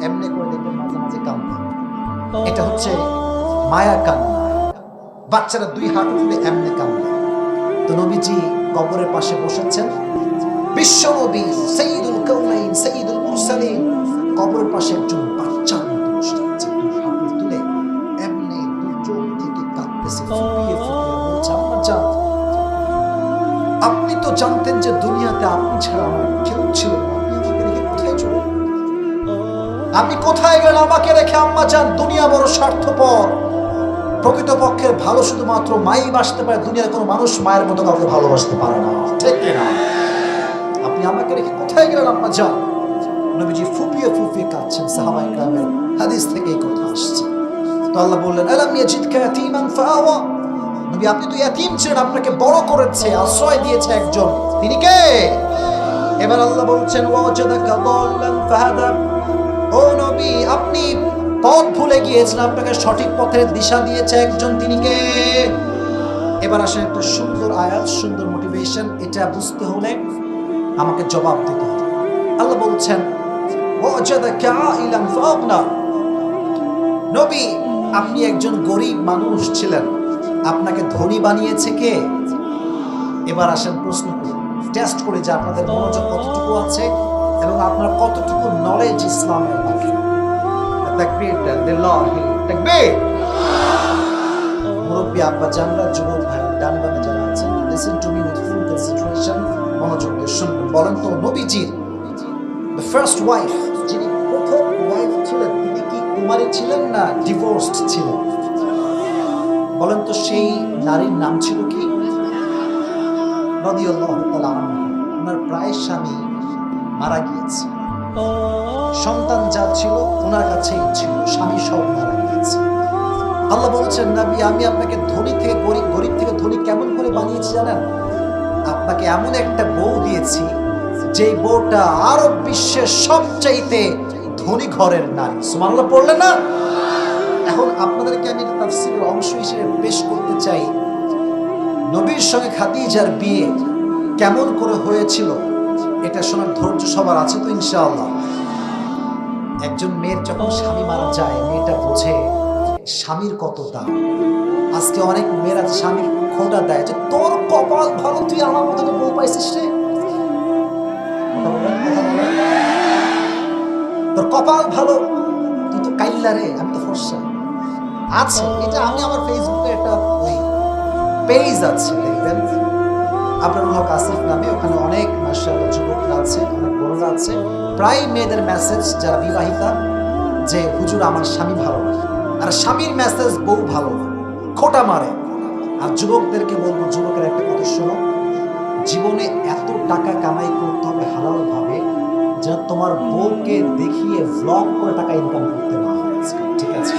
এমনি করে দেখবেন মাঝে মাঝে কাঁদে, এটা হচ্ছে মায়া কান্না। বাচ্চারা দুই হাঁটু তুলে এমনি কাঁদে। তো নবীজি কবরের পাশে বসেছেন, বিশ্ব নবী সাইয়্যিদুল কাউনাইন সাইয়্যিদুল মুরসালিন কবরের পাশে একজন বাচ্চার মতো বসে আছে, দুই হাঁটু তুলে এমনি দুই চোখ থেকে কাঁদতেছে, ফুপিয়ে ফুপিয়ে বলছে আম্মাজান আপনি তো জানতেন যে দুনিয়াতে আপনি ছাড়া আমার কেউ ছিল না, আপনি আমাকে রেখে কোথায় চলে গেলেন? আমি কোথায় গেলাম আমাকে রেখে? আম্মাজান দুনিয়া বড় স্বার্থপর, প্রকৃতপক্ষের ভালো শুধুমাত্র মাই বাসতে পারে, দুনিয়ার কোনো মানুষ মায়ের মতো কাউকে ভালোবাসতে পারে না, ঠিক না? আপনি আমাকে রেখে কোথায় গেলেন আম্মাজান? নবীজি ফুপিয়ে ফুপিয়ে কাঁদছেন। সাহাবায়ে কেরামের হাদিস থেকে এই কথা আসছে। তো আল্লাহ বললেন আলাম ইয়াজিদকা ইয়াতীমান ফাআওয়া, নবী আপনি তো ইয়াতীম ছিলেন, আপনাকে বড় করেছে, আশ্রয় দিয়েছে একজন, তিনি কে? এবার আল্লাহ বলছেন ওয়াজাদাকা দাল্লান ফাহাদা, ও নবী আপনি পথ ভুলে গিয়েছেন, আপনাকে সঠিক পথের দিশা দিয়েছে একজন, তিনি কে? এবার আসেন একটা সুন্দর আয়াত, সুন্দর মোটিভেশন, এটা বুঝতে হলে আমাকে জবাব দিতে হবে। আল্লাহ বলছেন ওয়াজাদাকা আইলান ফাআগনা, নবী আপনি একজন গরিব মানুষ ছিলেন, আপনাকে ধনী বানিয়েছে কে? এবার আসেন প্রশ্ন করি, টেস্ট করে যে আপনাদের মনোযোগ কতটুকু আছে এবং আপনার কতটুকু নলেজ ইসলামের বাকি। তাকবীর দেন, লিল্লাহি তাকবীর। মুরব্বী আব্বা জানরা, যুবক ভাই ডান বামে যারা আছেন, listen to me with full concentration, মনোযোগ দিয়ে শুনবেন। বলেন তো নবীজির দ্য ফার্স্ট ওয়াইফ, যিনি প্রথম ওয়াইফ ছিলেন, তিনি কি কুমারী ছিলেন না ডিভোর্সড ছিলেন? বলেন তো সেই নারীর নাম ছিল কি? রাদিয়াল্লাহু তাআলা আনহা। ওনার প্রায় স্বামী মারা গিয়েছে, সন্তান যা ছিল ওনার কাছেই ছিল, স্বামী সব মারা গিয়েছে। আল্লাহ বলছেন নবী আমি আপনাকে ধনী থেকে গরিব, গরিব থেকে ধনী কেমন করে বানিয়েছি জানেন? আপনাকে এমন একটা বউ দিয়েছি যেই বউটা আরব বিশ্বের সবচাইতে ধনী ঘরের নারী। সুবহানাল্লাহ পড়লেন না? এখন আপনাদেরকে আমি তাফসীরের অংশ হিসেবে পেশ করতে চাই, নবীর সঙ্গে খাদিজার বিয়ে কেমন করে হয়েছিল, এটা শোনার ধৈর্য সবার আছে তো ইনশাআল্লাহ? একজন মেয়ের যখন স্বামী মারা যায়, মেয়েটা বোঝে স্বামীর কত দাম। আজকে অনেক মেয়েরা স্বামীর খোঁটা দেয় যে তোর কপাল ভালো, তুই আমার মতো বউ পাইছিস রে, তোর কপাল ভালো, তুই তো কাইল্লা রে, আমি তো ফর্সা। আছে, এটা আমি আমার ফেসবুকে একটা ওই পেজ আছে, দেখবেন আবরারুল হক আসিফ নামে, ওখানে অনেক মাশাআল্লাহ যুবকরা আছে, অনেক বড়রা আছে, প্রায় মেয়েদের মেসেজ যারা বিবাহিতা যে হুজুর আমার স্বামী ভালো না, আর স্বামীর মেসেজ বউ ভালো না, খোঁটা মারে। আর যুবকদেরকে বলবো, যুবকের একটা কথা শোনো, জীবনে এত টাকা কামাই করতে হবে হালাল ভাবে যেন তোমার বউকে দেখিয়ে ভ্লগ করে টাকা ইনকাম করতে না হয়। ঠিক আছে,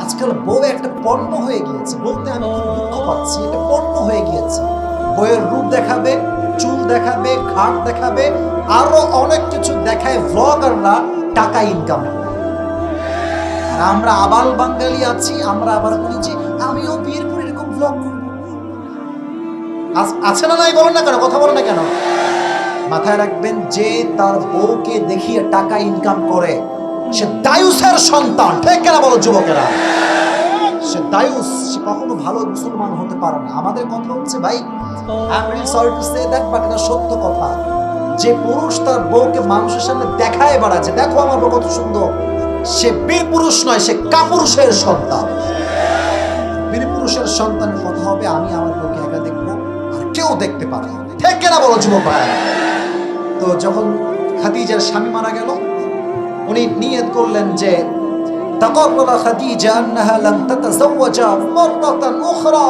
আজকাল বউ একটা পণ্য হয়ে গিয়েছে, বলতে আমি খুব দুঃখ পাচ্ছি, এটা পণ্য হয়ে গিয়েছে। বউয়ের রূপ দেখাবে, চুল দেখাবে, ঘাট দেখাবে, আরো অনেক কিছু দেখায় ভ্লগাররা টাকা ইনকাম করে। আর আমরা আবাল বাঙালি আছি, আমরা আবার বলি যে আমিও বিয়ের পরে এরকম ভ্লগ করব। আছে না নাই বলেন না কেন, কথা বলেন না কেন? মাথায় রাখবেন, যে তার বউকে দেখিয়ে টাকা ইনকাম করে সে দায়ুসের সন্তান। ঠিক কেনা বলো যুবকেরা? সে দায়ুস, সে কখনো ভালো মুসলমান হতে পারে না। আমাদের কথা হচ্ছে ভাই, I am really sorry to say that, but এটা সত্য কথা। যে পুরুষ তার বউকে মানুষের সামনে দেখায় বেড়ায় যে দেখো আমার বউ কত সুন্দর, সে বীর পুরুষ নয়, সে কাপুরুষের সন্তান। বীর পুরুষের সন্তানের কথা হবে আমি আমার বউকে একা দেখবো, আর কেউ দেখতে পারে না। ঠিক কেনা বলো যুবক ভাই? তো যখন খাদিজার স্বামী মারা গেল, উনি নিয়ত করলেন যে তাকাররারা খাদিজা আন্নাহা লাম তাতাযাওয়াজা মাররাতান উখরা।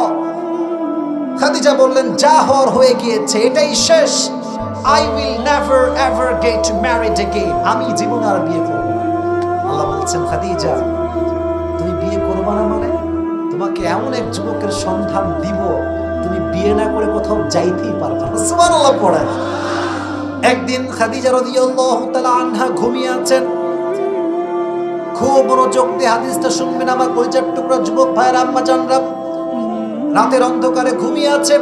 খাদিজা বললেন যা হওয়ার হয়ে গিয়েছে, এটাই শেষ। I will never ever get married again. আমি জীবনে আর বিয়ে করব না। আল্লাহ বলছেন খাদিজা তুমি বিয়ে করবে না মানে তোমাকে এমন এক যুবকের সন্ধান দিব তুমি বিয়ে না করে কোথাও যাইতেই পারবে না। সুবহানাল্লাহ পড়েন। একদিন খাদিজা রাদিয়াল্লাহু তাআলা আনহা ঘুমিয়ে আছেন, খুব মনোযোগ দিয়ে হাদিসটা শুনবেন আমার কলিজার টুকরা যুবক ভাইয়ের আম্মা জানরা। রাতের অন্ধকারে ঘুমিয়ে আছে,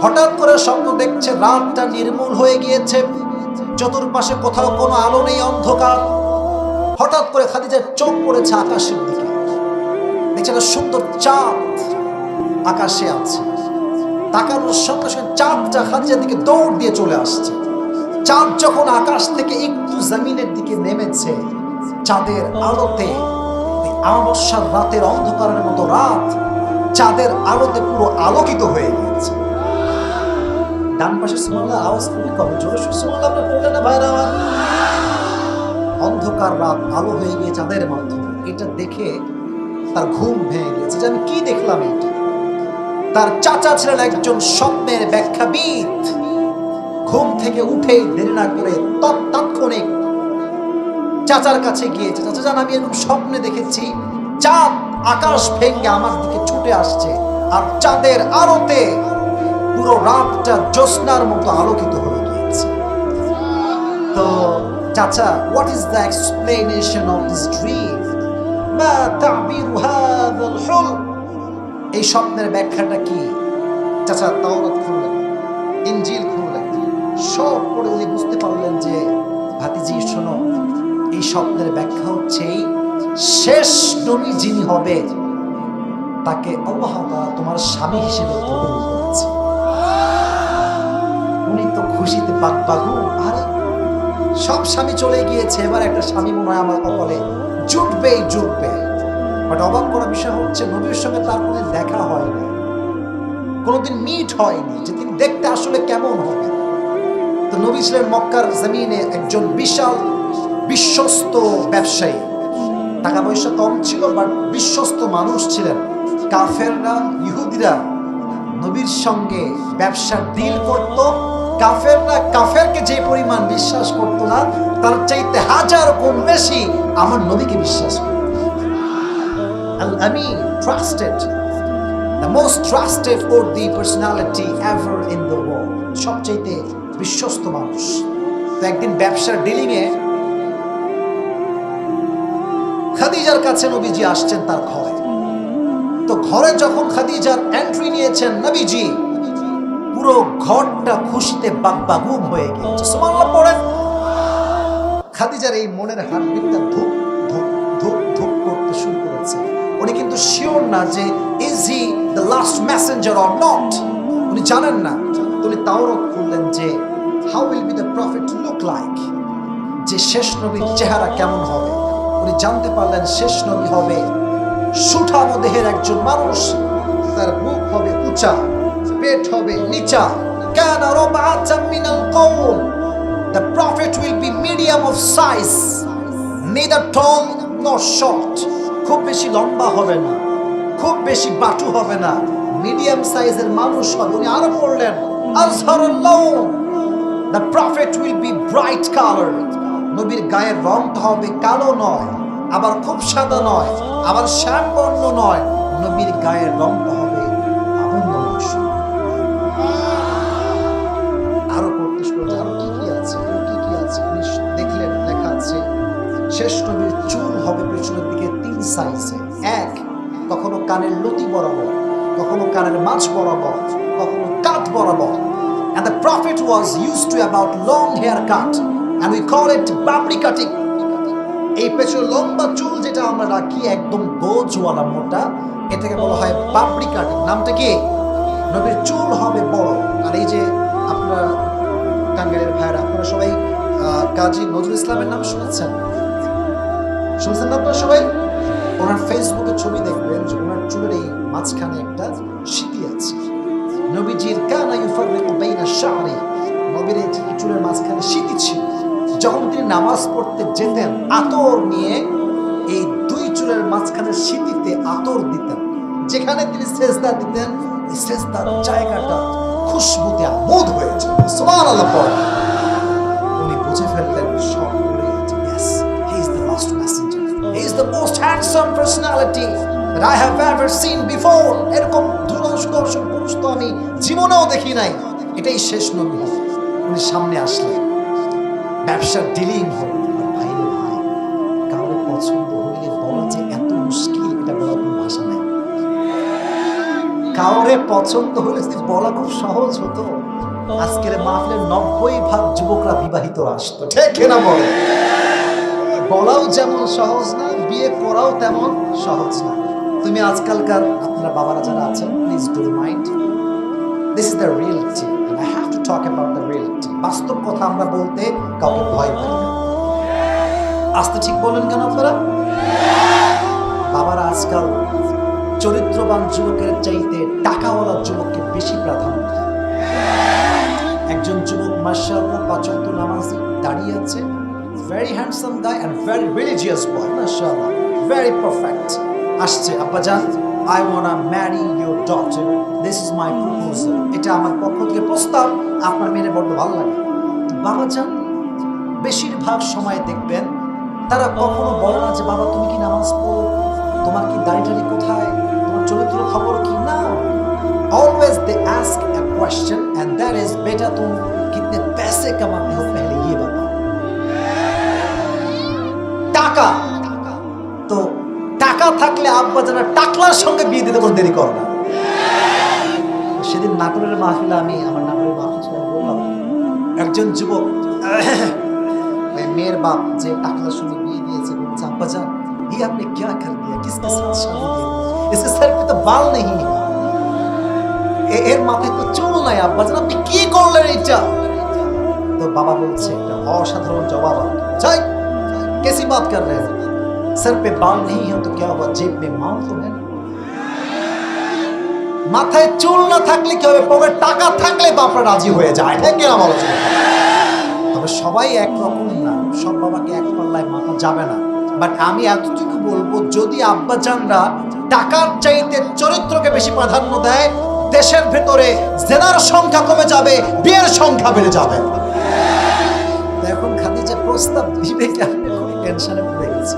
হঠাৎ করে স্বপ্ন দেখছে রাতটা নির্মূল হয়ে গিয়েছে, চতুর্পাশে কোথাও কোনো আলো নেই, অন্ধকার। হঠাৎ করে খাদিজার চোখ পড়েছে আকাশের দিকে, দেখছে একটা সুন্দর চাঁদ আকাশে আছে। তাকানোর সঙ্গে সঙ্গে চাঁদটা খাদিজার দিকে দৌড় দিয়ে চলে আসছে। চাঁদ যখন আকাশ থেকে একটু জমিনের দিকে নেমেছে, চাঁদের আলোতে অমাবস্যার রাতের অন্ধকারের মতো রাত চাঁদের আলোতে পুরো আলোকিত হয়ে গিয়েছে। ডান পাশে সুবহানাল্লাহ আওয়াজ খুবই কম, জোরে সুবহানাল্লাহ আপনি বললেন না ভাইরা আমার? অন্ধকার রাত আলো হয়ে গিয়ে চাঁদের মাধ্যমে, এটা দেখে তার ঘুম ভেঙে গিয়েছে যে আমি কি দেখলাম এটা। তার চাচা ছিলেন একজন স্বপ্নের ব্যাখ্যাবিদ। ঘুম থেকে উঠেই দেরি না করে তাৎক্ষণিক চাচার কাছে গিয়েছে, চাচা জান আমি এরকম স্বপ্নে দেখেছি চাঁদ আকাশ ভেঙে আমার দিকে ছুটে আসছে, আর চাঁদের আলোতে পুরো রাতটা জ্যোৎস্নার মতো আলোকিত হয়ে গিয়েছে। তো চাচা, what is the explanation of this dream? মা তা'বিরু হাযাল হুলম? এই স্বপ্নের ব্যাখ্যাটা কি? চাচা তাওরাত খুললেন, ইনজিল খুললেন, সব পড়ে উনি বুঝতে পারলেন যে ভাতিজি শোনো, এই স্বপ্নের ব্যাখ্যা হচ্ছে শেষ নবী যিনি হবে তাকে আল্লাহ তাআলা তোমার স্বামী হিসেবে কবুল করেছে। উনি তো খুশিতে বাগবাগু, আরে সব স্বামী চলে গিয়েছে, এবার একটা স্বামী মনে হয় আমার কপালে জুটবেই জুটবে। বাট অবাক করার বিষয় হচ্ছে নবীর সঙ্গে তার কোনো দেখা হয়নি, কোনোদিন মিট হয়নি যে তিনি দেখতে আসলে কেমন হবে। তো নবী ছিলেন মক্কার জমিনে একজন বিশাল বিশ্বস্ত ব্যবসায়ী, টাকা পয়সা কম ছিল বাট বিশ্বস্ত মানুষ ছিলেন। কাফেররা, ইহুদিরা নবীর সঙ্গে ব্যবসার ডিল করত। কাফেররা কাফেরকে যে পরিমাণ বিশ্বাস করতো না, তার চাইতে হাজার গুণ বেশি আমার নবীকে বিশ্বাস করত। আল আমিন, trusted, the most trusted worthy personality ever in the world, সবচাইতে বিশ্বস্ত মানুষ। তো একদিন ব্যবসার ডিলিংয়ে খাদিজার কাছে নবীজি আসছেন তার ঘরে। তো ঘরে যখন খাদিজার এন্ট্রি নিয়েছেন নবীজি, পুরো ঘরটা খুশিতে বাগবাগুম হয়ে গিয়েছে। সুবহানাল্লাহ পড়েন। খাদিজার এই মনের হার্টবিটটা ধুক ধুক ধুক ধুক করতে শুরু করেছে। উনি কিন্তু শিওর না যে is he the last Messenger or not, উনি জানেন না। উনি তাওরাত খুললেন যে how will be the prophet look like, যে শেষ নবীর চেহারা কেমন হবে। উনি জানতে পারলেন শেষ নবী হবে সুঠাম দেহের একজন মানুষ, তার বুক হবে উঁচা, পেট হবে নিচা। কানা রাবআতাম মিনাল কওম, the prophet will be medium of size, neither tall nor short. খুব বেশি লম্বা হবে না, খুব বেশি বাটু হবে না, মিডিয়াম সাইজের মানুষ হবে। উনি আরো পড়লেন আযহারুল লাউন, the prophet will be bright colored. নবীর গায়ের রংটা হবে কালো নয়, আবার খুব সাদা নয়, আবার শ্যামবর্ণ নয়, নবীর গায়ের রংটা হবে আনন্দময়। আরো পড়তে শুরু করলেন, আরো কি কি আছে, কি কি আছে। উনি দেখলেন লেখা আছে শেষ নবীর চুল হবে পেছনের দিকে 3 সাইজে। এক, কখনো কানের লতি বরাবর, কখনো কানের মাঝ বরাবর, কখনো কাঁধ বরাবর। And the prophet was used to about long haircut, and we call it babri cutting. এই পেছনে লম্বা চুল যেটা আমরা রাখি একদম গোজওয়ালা মোটা, এটাকে বলা হয় বাবরি কাটিং। নামটা কি? নবীর চুল হবে বড়। আর এই যে আপনারা টাঙ্গাইলের ভাইরা, আপনারা সবাই কাজী নজরুল ইসলামের নাম শুনেছেন? শুনছেন না আপনারা সবাই? ওনার ফেসবুকে ছবি দেখবেন যে ওনার চুলের এই মাঝখানে একটা সিঁথি আছে। নবীজির কানা ইউফাররিকু বাইনা শা'রি, নবীর এই চুলের মাঝখানে সিঁথি ছিল। যখন তিনি নামাজ পড়তে যেতেন আতর নিয়ে এই 2 চুলের মাঝখানে সিঁথিতে আতর দিতেন। যেখানে তিনি সেজদা দিতেন এই সেজদার জায়গাটা খুশবুতে আমোদ হয়ে যেত। সুবহানাল্লাহ পড়ে উনি বুঝে ফেললেন সব করে, yes, he is the last messenger, he is the most handsome personality that I have ever seen before. এরকম সুদর্শন পুরুষ তো আমি জীবনেও দেখি নাই, এটাই শেষ নবী হবে। উনি সামনে আসলেন, ব্যবসার ডিলিং হবে। ভাই রে ভাই, কাউরে পছন্দ হইলে বলা যে এত মুশকিল, এটা বলার কোনো ভাষা নাই। কাউরে পছন্দ হইলে যদি বলা খুব সহজ হতো, আজকের মাহফিলের 90% যুবকরা বিবাহিত আসতো। ঠিক কিনা বলে? বলাও যেমন সহজ না, বিয়ে করাও তেমন সহজ না। তুমি আজকালকার আপনারা বাবারা যারা আছেন, please do mind, this is the reality and I have to talk about the reality. বাস্তব কথা আমরা বলতে কাউকে ভয় পাই না। আস্তে ঠিক বলেন কেন আপনারা? বাবারা আজকাল চরিত্রবান যুবকের চাইতে টাকাওয়ালা যুবককে বেশি প্রাধান্য দেয়। একজন যুবক মাশাআল্লাহ 5 ওয়াক্ত নামাজি, দাঁড়িয়ে আছে, very handsome guy and very religious boy, মাশাআল্লাহ, ভেরি পারফেক্ট। আসছে, আব্বা জান, I wanna marry your daughter, this is my proposal, এটা আমার পক্ষ থেকে প্রস্তাব, আপনার মেয়ের বড় ভালো লাগে। বাবা জান বেশিরভাগ সময় দেখবেন তারা কখনো বলে না যে বাবা তুমি কি নামাজ পড়ো, তোমার কি দাড়ি কোথায়, তোমার চরিত্র খবর কি, না। Always they ask a question and that is बेटा तुम कितने पैसे कमाते हो पहले ये बताओ। টাকা তো টাকা থাকলে আব্বা যারা টাকলার সঙ্গে বিয়ে দিতে কোনো দেরি করে না। সেদিন নাটোরের মাহফিলে আমি আমার নাটোরের মাহফিলে বললাম, একজন যুবক মেয়ের বাপ যে টাকলার সঙ্গে বিয়ে দিয়েছে বলছে, আব্বা জান ये आपने क्या कर दिया, किसके साथ शादी की, इसके सर पे तो बाल नहीं है, এর মাথায় তো চুল নাই, আব্বা জান আপনি কি করলেন এটা? তো বাবা বলছে, এটা অসাধারণ জবাব। যাই कैसी बात कर रहे हैं, सर पे बाल नहीं है तो क्या हुआ, जेब में माल तो है। মাথায় চুল না থাকলে কি হবে, পকেটে টাকা থাকলে বাপরা রাজি হয়ে যায়। ঠিক কিনা বলো? তবে সবাই একরকম না, সব বাবাকে এক পাল্লায় মাপা যাবে না। বাট আমি এতটুকু বলবো, যদি আব্বা জানরা টাকার চাইতে চরিত্রকে বেশি প্রাধান্য দেয়, দেশের ভেতরে জেনার সংখ্যা কমে যাবে, বিয়ের সংখ্যা বেড়ে যাবে। এখন খাদিজা প্রস্তাব দিবে কি, আপনি খুব টেনশনে পড়ে গেছে।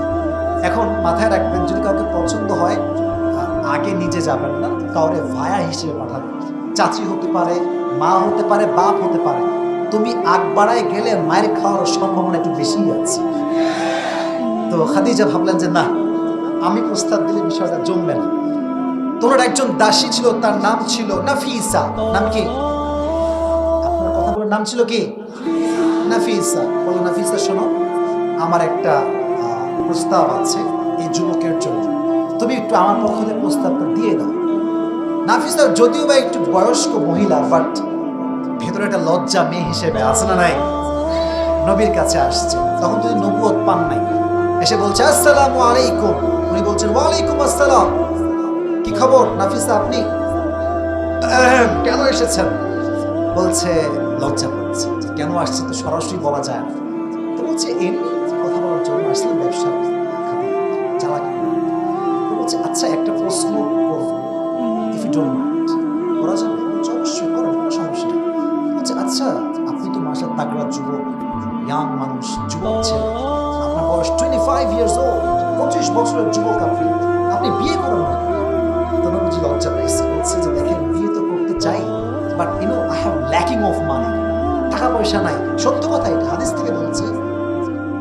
এখন মাথায় রাখবেন, যদি কাউকে পছন্দ হয় আগে নিজে যাবেন না, কাউরে ভায়া হিসেবে পাঠাবেন। চাচি হতে পারে, মা হতে পারে, বাপ হতে পারে। তুমি আগ বাড়ায় গেলে মায়ের খাওয়ার সম্ভাবনা একটু বেশি আছে। তো খাদিজা ভাবলেন যে না, আমি প্রস্তাব দিলে বিষয়টা জমবে না। তোমার একজন দাসী ছিল, তার নাম ছিল নাফিসা। নাম কি? আপনার কথা বলার নাম ছিল কি? নাফিসা। বলো নাফিসা, শোনো, আমার একটা প্রস্তাব আছে এই যুবকের জন্য, তুমি একটু আমার পক্ষ থেকে প্রস্তাবটা দিয়ে দাও। নাফিসা যদিও বা একটু বয়স্ক মহিলা, বাট ভেতরে একটা লজ্জা মেয়ে হিসেবে আছে না নাই? নবীর কাছে আসছে, তখন যদি নবুয়ত পান নাই, এসে বলছে আসসালামু আলাইকুম। উনি বলছেন ওয়ালাইকুম আসসালাম। কি খবর নাফিসা, আপনি কেন এসেছেন? বলছে লজ্জা পাচ্ছে, কেন আসছে তো সরাসরি বলা যায় না। তো বলছে এমনি কথা বলার জন্য আসলে ব্যবসা চালাকি। তো বলছে আচ্ছা একটা প্রশ্ন করবো, ইফ ইউ ডোন্ট মাইন্ড, করা যাবে? বলছে অবশ্যই করেন, কোনো সমস্যা নেই। বলছে আচ্ছা আপনি তো মাসাল তাগড়া যুবক, ইয়াং মানুষ, যুবক ছেলে, আপনার বয়স 25 ইয়ার্স ওল্ড, 25 বছরের যুবক, আপনি বিয়ে করেন না? তো নবীজি লজ্জা পাইছে, বলছে যে দেখেন বিয়ে তো করতে চাই, but you know I have lacking of money, টাকা পয়সা নাই। সত্য কথা, এটা হাদিস থেকে বলছে।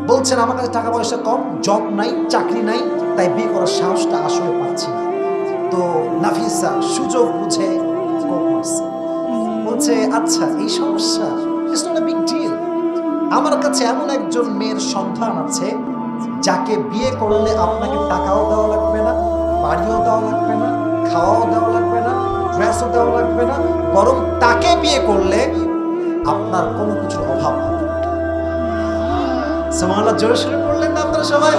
বলছেন আমার কাছে টাকা পয়সা কম, জব নাই, চাকরি নাই, তাই বিয়ে করার সাহসটা আসলে পাচ্ছি না। তো নাফিসা সুযোগ বুঝে কোপ মারছে, বলছে আচ্ছা এই সমস্যা, it's not a big deal. আমার কাছে এমন একজন মেয়ের সন্ধান আছে যাকে বিয়ে করলে আপনাকে টাকাও দেওয়া লাগবে না, বাড়িও দেওয়া লাগবে না, খাওয়াও দেওয়া লাগবে না, ড্রেসও দেওয়া লাগবে না, বরং তাকে বিয়ে করলে আপনার কোনো কিছুর অভাব হবে না। সুবহানাল্লাহ, জোরে শুরু করলেন না আপনারা সবাই?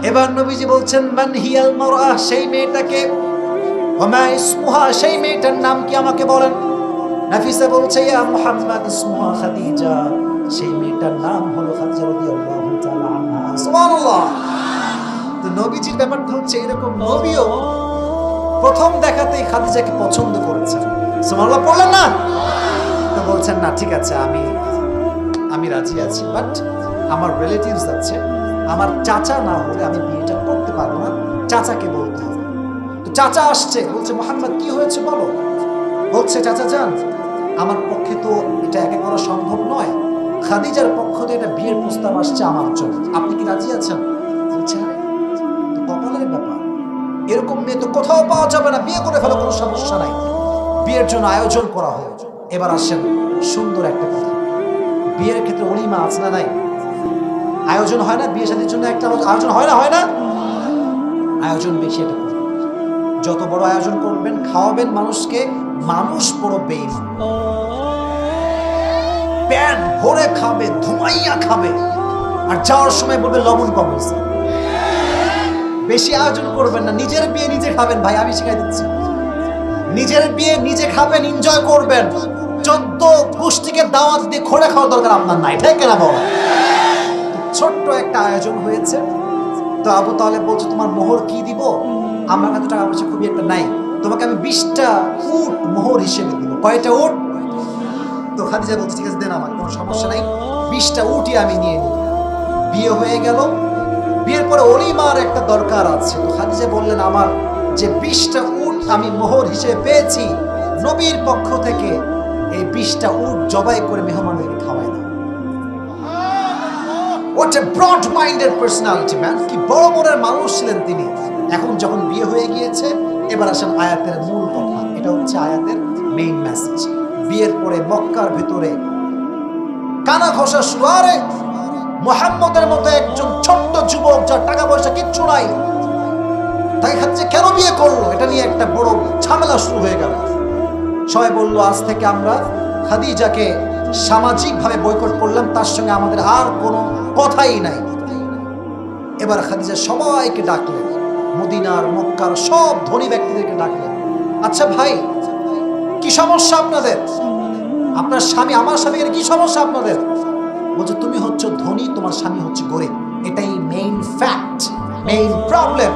এবার নবীজি বলছেন মান হিয়াল মারআ, সেই মেয়েটাকে, ওয়া মা ইসমুহা, সেই মেয়েটার নাম কি আমাকে বলেন। নাফিসা বলছে ইয়া মুহাম্মদ ইসমুহা খাদিজা, সেই মেয়েটার নাম হলো খাদিজা রাদিয়াল্লাহু তাআলা আনহা। সুবহানাল্লাহ। তো নবীজির ব্যাপারটা হচ্ছে এরকম, নবীও প্রথম দেখাতেই খাদিজাকে পছন্দ করেছেন। সুবহানাল্লাহ পড়লেন না? তো বলছেন না ঠিক আছে, আমি রাজি আছি, বাট আমার রিলেটিভস আছে, আমার চাচা না হলে আমি বিয়েটা করতে পারবো না, চাচাকে বলতে হবে। তো চাচা আসছে, বলছে মুহাম্মদ কি হয়েছে বলো। বলছে চাচা যান, আমার পক্ষে তো এটা একা করা সম্ভব নয়, খাদিজার পক্ষ থেকে এটা বিয়ের প্রস্তাব আসছে আমার জন্য, আপনি কি রাজি আছেন? বলছে আরে তো কপালের ব্যাপার, এরকম মেয়ে তো কোথাও পাওয়া যাবে না, বিয়ে করে ফেলো, কোনো সমস্যা নাই। বিয়ের জন্য আয়োজন করা হয়। এবার আসেন সুন্দর একটা কথা, বিয়ের ক্ষেত্রে ওলিমা আছে না নাই? আয়োজন হয় না বিয়ে শাদীর জন্য? একটা আয়োজন হয় না, হয় না? আয়োজন বেশি এটা করবেন, যত বড় আয়োজন করবেন, খাওয়াবেন মানুষকে, মানুষ বড় বেঈমান, পেট ভরে খাবে, ধুমাইয়া খাবে, আর যাওয়ার সময় বলবে লবণ কম হয়েছে। বেশি আয়োজন করবেন না, নিজের বিয়ে নিজে খাবেন ভাই, আমি শিখাই দিচ্ছি। নিজের বিয়ে নিজে খাবেন, এনজয় করবেন, 14 গোষ্ঠীকে দাওয়াত দিয়ে খোঁড়া খাওয়ার দরকার আপনার নাই, ঠিক না বল? ছোট্ট একটা আয়োজন হয়েছে। তো আবু তালেব বলছে তোমার মোহর কি দিব? আমার কাছে টাকা পয়সা খুবই একটা নাই, তোমাকে আমি 20টা উট মোহর হিসেবে দিব। কয়টা উট? তো খাদিজা বলছে ঠিক আছে দেন, আমার কোনো সমস্যা নাই, 20টা উটই আমি নিয়ে নিই। বিয়ে হয়ে গেল। বিয়ের পরে অলিমার একটা দরকার আছে। তো খাদিজা বললেন আমার যে 20টা উট আমি মোহর হিসেবে পেয়েছি নবীর পক্ষ থেকে, এই 20টা উট জবাই করে মেহমানদেরকে খাওয়াই দাও। What a broad minded personality man, কি বড় মনের মানুষ ছিলেন তিনি। এখন যখন বিয়ে হয়ে গিয়েছে, এবার আসেন আয়াতের মূল কথা, এটা হচ্ছে আয়াতের মেইন মেসেজ। বিয়ের পরে মক্কার ভিতরে কানা ঘষা শুরু, আরে মুহাম্মদের মতো একজন ছোট্ট যুবক যার টাকা পয়সা কিচ্ছু নাই, তাই খাচ্ছে কেন বিয়ে করলো, এটা নিয়ে একটা বড় ঝামেলা শুরু হয়ে গেল। সবাই বলল আজ থেকে আমরা খাদিজাকে সামাজিকভাবে বয়কট করলাম, তার সঙ্গে আমাদের আর কোনো কথাই নাই। এবার খাদিজা সবাইকে ডাকলেন, মদিনার মক্কার সব ধনী ব্যক্তিদেরকে ডাকলেন, আচ্ছা ভাই কি সমস্যা আপনাদের, আপনার স্বামী, আমার স্বামীর কি সমস্যা আপনাদের? বলছে তুমি হচ্ছে ধনী, তোমার স্বামী হচ্ছে গরিব, এটাই মেইন ফ্যাক্ট, মেইন প্রবলেম।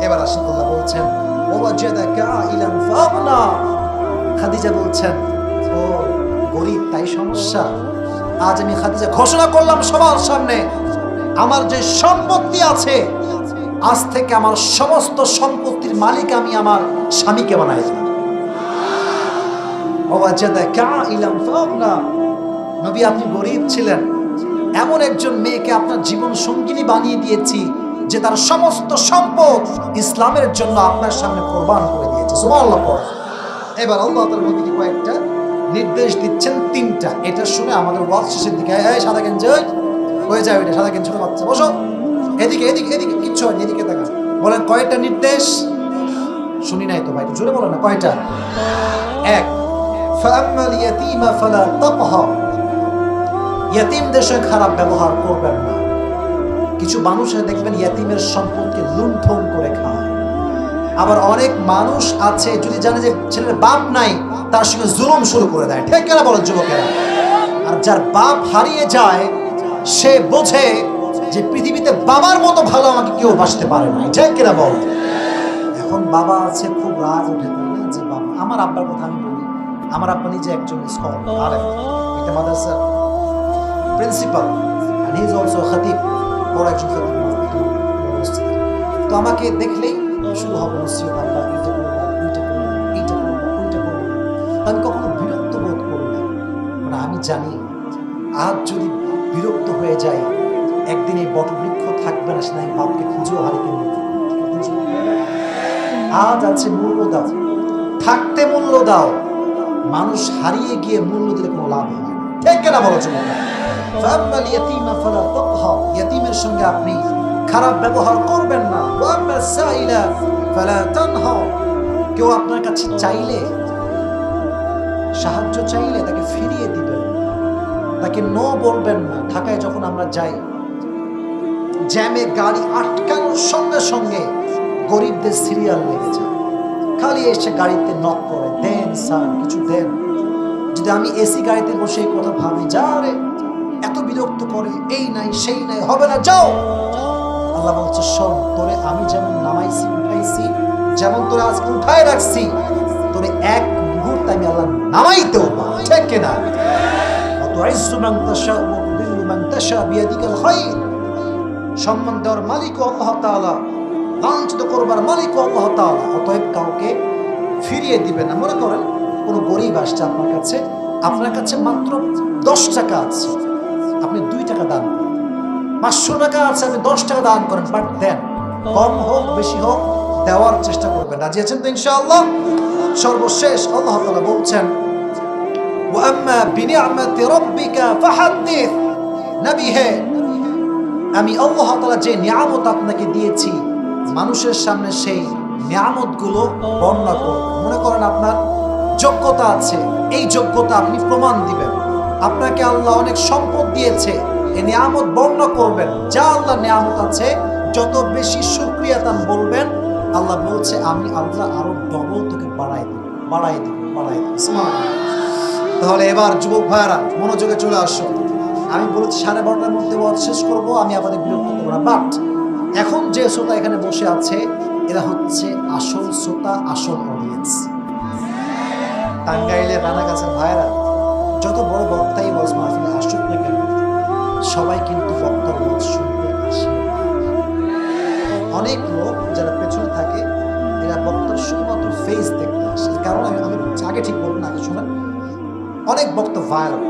এবার আসেন আল্লাহ বলছেন ওয়াজাদাকা ইলান ফাগনা, খাদিজা বলছেন ও গরিব তাই সমস্যা। আজ আমি খাদিজা ঘোষণা করলাম সবার সামনে, আমার যে সম্পত্তি আছে আজ থেকে আমার সমস্ত সম্পত্তির মালিক আমি আমার স্বামীকে বানাই দিলাম। ওয়াজাদাকা ইলান ফাগনা, নবী আপনি গরিব ছিলেন, এমন একজন মেয়েকে আপনার জীবন সঙ্গিনী বানিয়ে দিয়েছি যে তার সমস্ত সম্পদ ইসলামের জন্য আপনার সামনে কোরবান করে দিয়েছে। সুবহানাল্লাহ। এবার আল্লাহ তাআলা নবীকে কয়েকটা নির্দেশ দিচ্ছেন, 3টা। এটা শুনে আমাদের ওয়াজ শেষের দিকে এই সাদা গেঞ্জি হয়ে যায়, ওইটা সাদা গেঞ্জি ছোট বাচ্চা বসো, এদিকে এদিকে এদিকে, কিচ্ছু হয়নি, এদিকে দেখা। বলেন কয়টা নির্দেশ? শুনি নাই তো ভাই, জোরে বলো না কয়টা। 1, ফাআম্মাল ইয়াতীমা ফালা তাকহার, ইয়াতীমদের সঙ্গে খারাপ ব্যবহার করবেন না। কিছু মানুষ দেখবেন ইয়াতিমের সম্পদকে লুণ্ঠন করে খায়। আবার অনেক মানুষ আছে যদি জানে যে ছেলের বাপ নাই, তার সঙ্গে জুলুম শুরু করে দেয়। ঠিক কিনা বলেন যুবকেরা? আর যার বাপ হারিয়ে যায় সে বোঝে যে পৃথিবীতে বাবার মতো ভালো আমাকে কেউ বাসতে পারে না। ঠিক কিনা বল? এখন বাবা আছে, খুব রাগ উঠে না যে বাবা, আমার আব্বার কথা আমি বলি, আমার আব্বা নিজে একজন স্কলার, একটা মাদ্রাসার principal, and he is also a khatib, বড় একজন খাতিব। তো আমাকে দেখলেই শুরু হবে নসিহত, আব্বা এইটা করবা, ওইটা করবা, এইটা করবা, ওইটা করবা। আমি কখনো বিরক্ত বোধ করি না, মানে আমি জানি আজ যদি বিরক্ত হয়ে যায় একদিন এই বটবৃক্ষ থাকবে না, সেটা আমি বাপকে খুঁজেও হারিয়ে নেব। আজ আছে মূল্য দাও, থাকতে মূল্য দাও। মানুষ হারিয়ে গিয়ে মূল্য দিলে কোনো লাভ হয় না। ঠিক কিনা বলো যুবকেরা? ফাআম্মাল ইয়াতীমা ফালা তাকহার, ইয়াতীমের সঙ্গে আপনি খারাপ ব্যবহার করবেন না। ওয়া আম্মাস সাইলা ফালা তানহার, কেউ আপনার কাছে চাইলে, সাহায্য চাইলে তাকে ফিরিয়ে দিবেন, তাকে নো বলবেন না। ঢাকায় যখন আমরা যাই, জ্যামে গাড়ি আটকানোর সঙ্গে সঙ্গে গরিবদের সিরিয়াল লেগে যায়, খালি এসে গাড়িতে নক করে, দেন স্যার কিছু দেন। যদি আমি এসি গাড়িতে বসে এই কথা ভাবি, যা রে এত বিরক্ত করে, এই নাই সেই নাই, হবে না, যাও। আল্লাহ বলছে শোন, তোরে আমি যেমন নামাইছি উঠাইছি, যেমন তোরে আজকে উঠায় রাখছি, তোরে এক মুহূর্তে আমি আল্লাহ নামাইতেও পারি। ঠিক কিনা? তুইজ্জু মান তাশা ওয়া তুযিল্লু মান তাশা বিয়াদিকাল খায়র, সম্মান দেওয়ার মালিক আল্লাহ তাআলা, লাঞ্ছিত করবার মালিক আল্লাহ তাআলা। অতএব কাউকে ফিরিয়ে দিবেন না। মনে করেন কোনো গরিব আসছে আপনার কাছে, আপনার কাছে মাত্র 10 টাকা আছে, আপনি 2 টাকা দান করেন। 500 টাকা আছে, আপনি 10 টাকা দান করেন, বাট দেন, কম হোক বেশি হোক দেওয়ার চেষ্টা করবেন। রাজি আছেন তো ইনশাআল্লাহ? সর্বশেষ আল্লাহ তাআলা বলছেন, ওয়া আম্মা বিনিআমাতি রাব্বিকা ফাহাদ্দিস, নবী হে, আমি আল্লাহ তাআলা যে নিয়ামত আপনাকে দিয়েছি মানুষের সামনে সেই নিয়ামতগুলো বর্ণনা করবেন। মনে করেন আপনার যোগ্যতা আছে, এই যোগ্যতা আপনি প্রমাণ দিবেন। আপনাকে আল্লাহ অনেক সম্পদ দিয়েছে, এই নিয়ামত বর্ণনা করবেন। যা আল্লাহ নিয়ামত আছে যত বেশি শুকরিয়া তান বলবেন, আল্লাহ বলছে আমি আল্লাহ আরো ডবল তোকে বাড়াই দেব, বাড়াই দেব, বাড়াই দেব। তাহলে এবার যুবক ভাইরা মনোযোগে চলে আসো। আমি বলেছি 12:30টার মধ্যে ওয়াজ শেষ করবো, আমি আপনাদের বিরক্ত করবো না। বাট এখন যে শ্রোতা এখানে বসে আছে, এরা হচ্ছে আসল শ্রোতা, আসল অডিয়েন্স। টাঙ্গাইলের রানাগাছের ভাইরা যত বড় বক্তাই ওয়াজ মাহফিলে আসুক না কেন, সবাই কিন্তু বক্তার ওয়াজ শুনতে আসে। অনেক লোক যারা পেছনে থাকে, এরা বক্তার শুধুমাত্র ফেস দেখতে আসে। কারণ আমি আগে ঠিক বলবো না, আগে শোনেন। অনেক বক্তা ভাইরাল,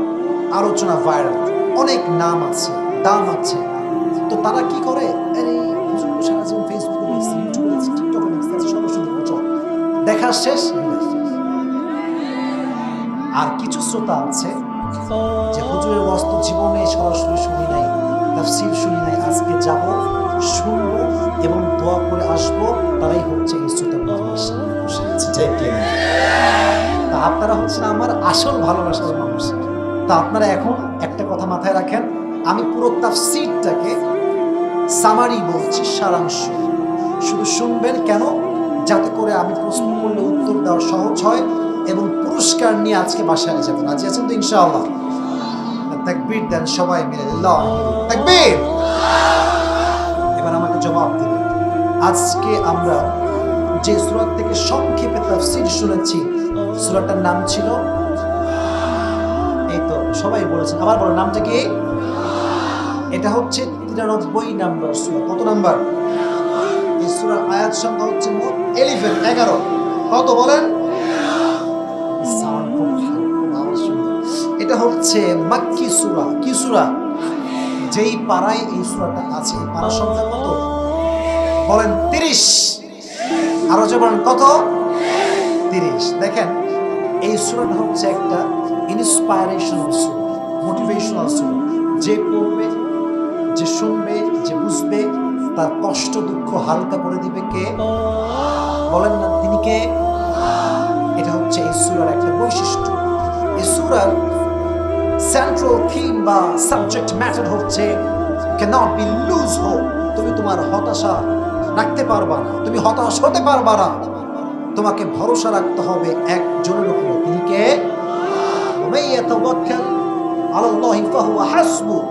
আলোচনা ভাইরাল, অনেক নাম আছে, দাম আছে। তো তারা কি করে, ফেসবুকে দেখছি, ইউটিউবে দেখছি, টিকটকে দেখছি, সমস্যা দেখা শেষ। আর কিছু শ্রোতা আছে যে হুজুরের ওয়াজ তো জীবনে সরাসরি শুনি নাই, তাফসীর শুনি নাই, আজকে যাব, শুনবো এবং দোয়া করে আসবো, তারাই হচ্ছে এই শ্রোতা। তা আপনারা হচ্ছেন আমার আসল ভালোবাসার মানুষ। তা আপনারা এখন একটা কথা মাথায় রাখেন, আমি পুরো তাফসীরটাকে সামারি বলছি, সারাংশ। শুধু শুনবেন, কেন? যাতে করে আমি প্রশ্ন করলে উত্তর দেওয়া সহজ হয় এবং পুরস্কার নিয়ে আজকে বাসায় যাবো। রাজি আছেন তো ইনশাআল্লাহ? তাকবীর দেন সবাই মিলে, আল্লাহু তাকবীর। এবার আমাকে জবাব দিবেন, আজকে আমরা যে সূরা থেকে সংক্ষেপে তাফসীর শুনেছি, সূরাটার নাম ছিল, এই তো সবাই বলেছেন, আবার বলো নামটা কি? এটা হচ্ছে 93 নাম্বার সূরা। কত নাম্বার? এই সূরার আয়াত সংখ্যা হচ্ছে মোট 11। কত বলেন? এটা হচ্ছে মাক্কি সূরা। কি সূরা? যেই পাড়ায় এই সূরাটা আছে, এই পাড়ার সংখ্যা কত বলেন? 30। আরো যে বলেন কত? 30। দেখেন, এই সূরাটা হচ্ছে একটা ইন্সপায়ারেশনাল সূরা, মোটিভেশনাল সূরা। যে পড়বে, যে শুনবে, যে বুঝবে, তার কষ্ট দুঃখ হালকা করে দিবে কে? বলেন না, তিনি কে? এটা হচ্ছে এই সূরার একটা বৈশিষ্ট্য। এই সূরার সেন্ট্রাল থিম বা সাবজেক্ট ম্যাটার হচ্ছে cannot be lose hope. তুমি তোমার হতাশা রাখতে পারবা না, তুমি হতাশ হতে পারবা না। তোমাকে ভরসা রাখতে হবে একজনের উপরে, তিনি কে? وَمَن يَتَوَكَّلْ عَلَى اللَّهِ فَهُوَ حَسْبُهُ.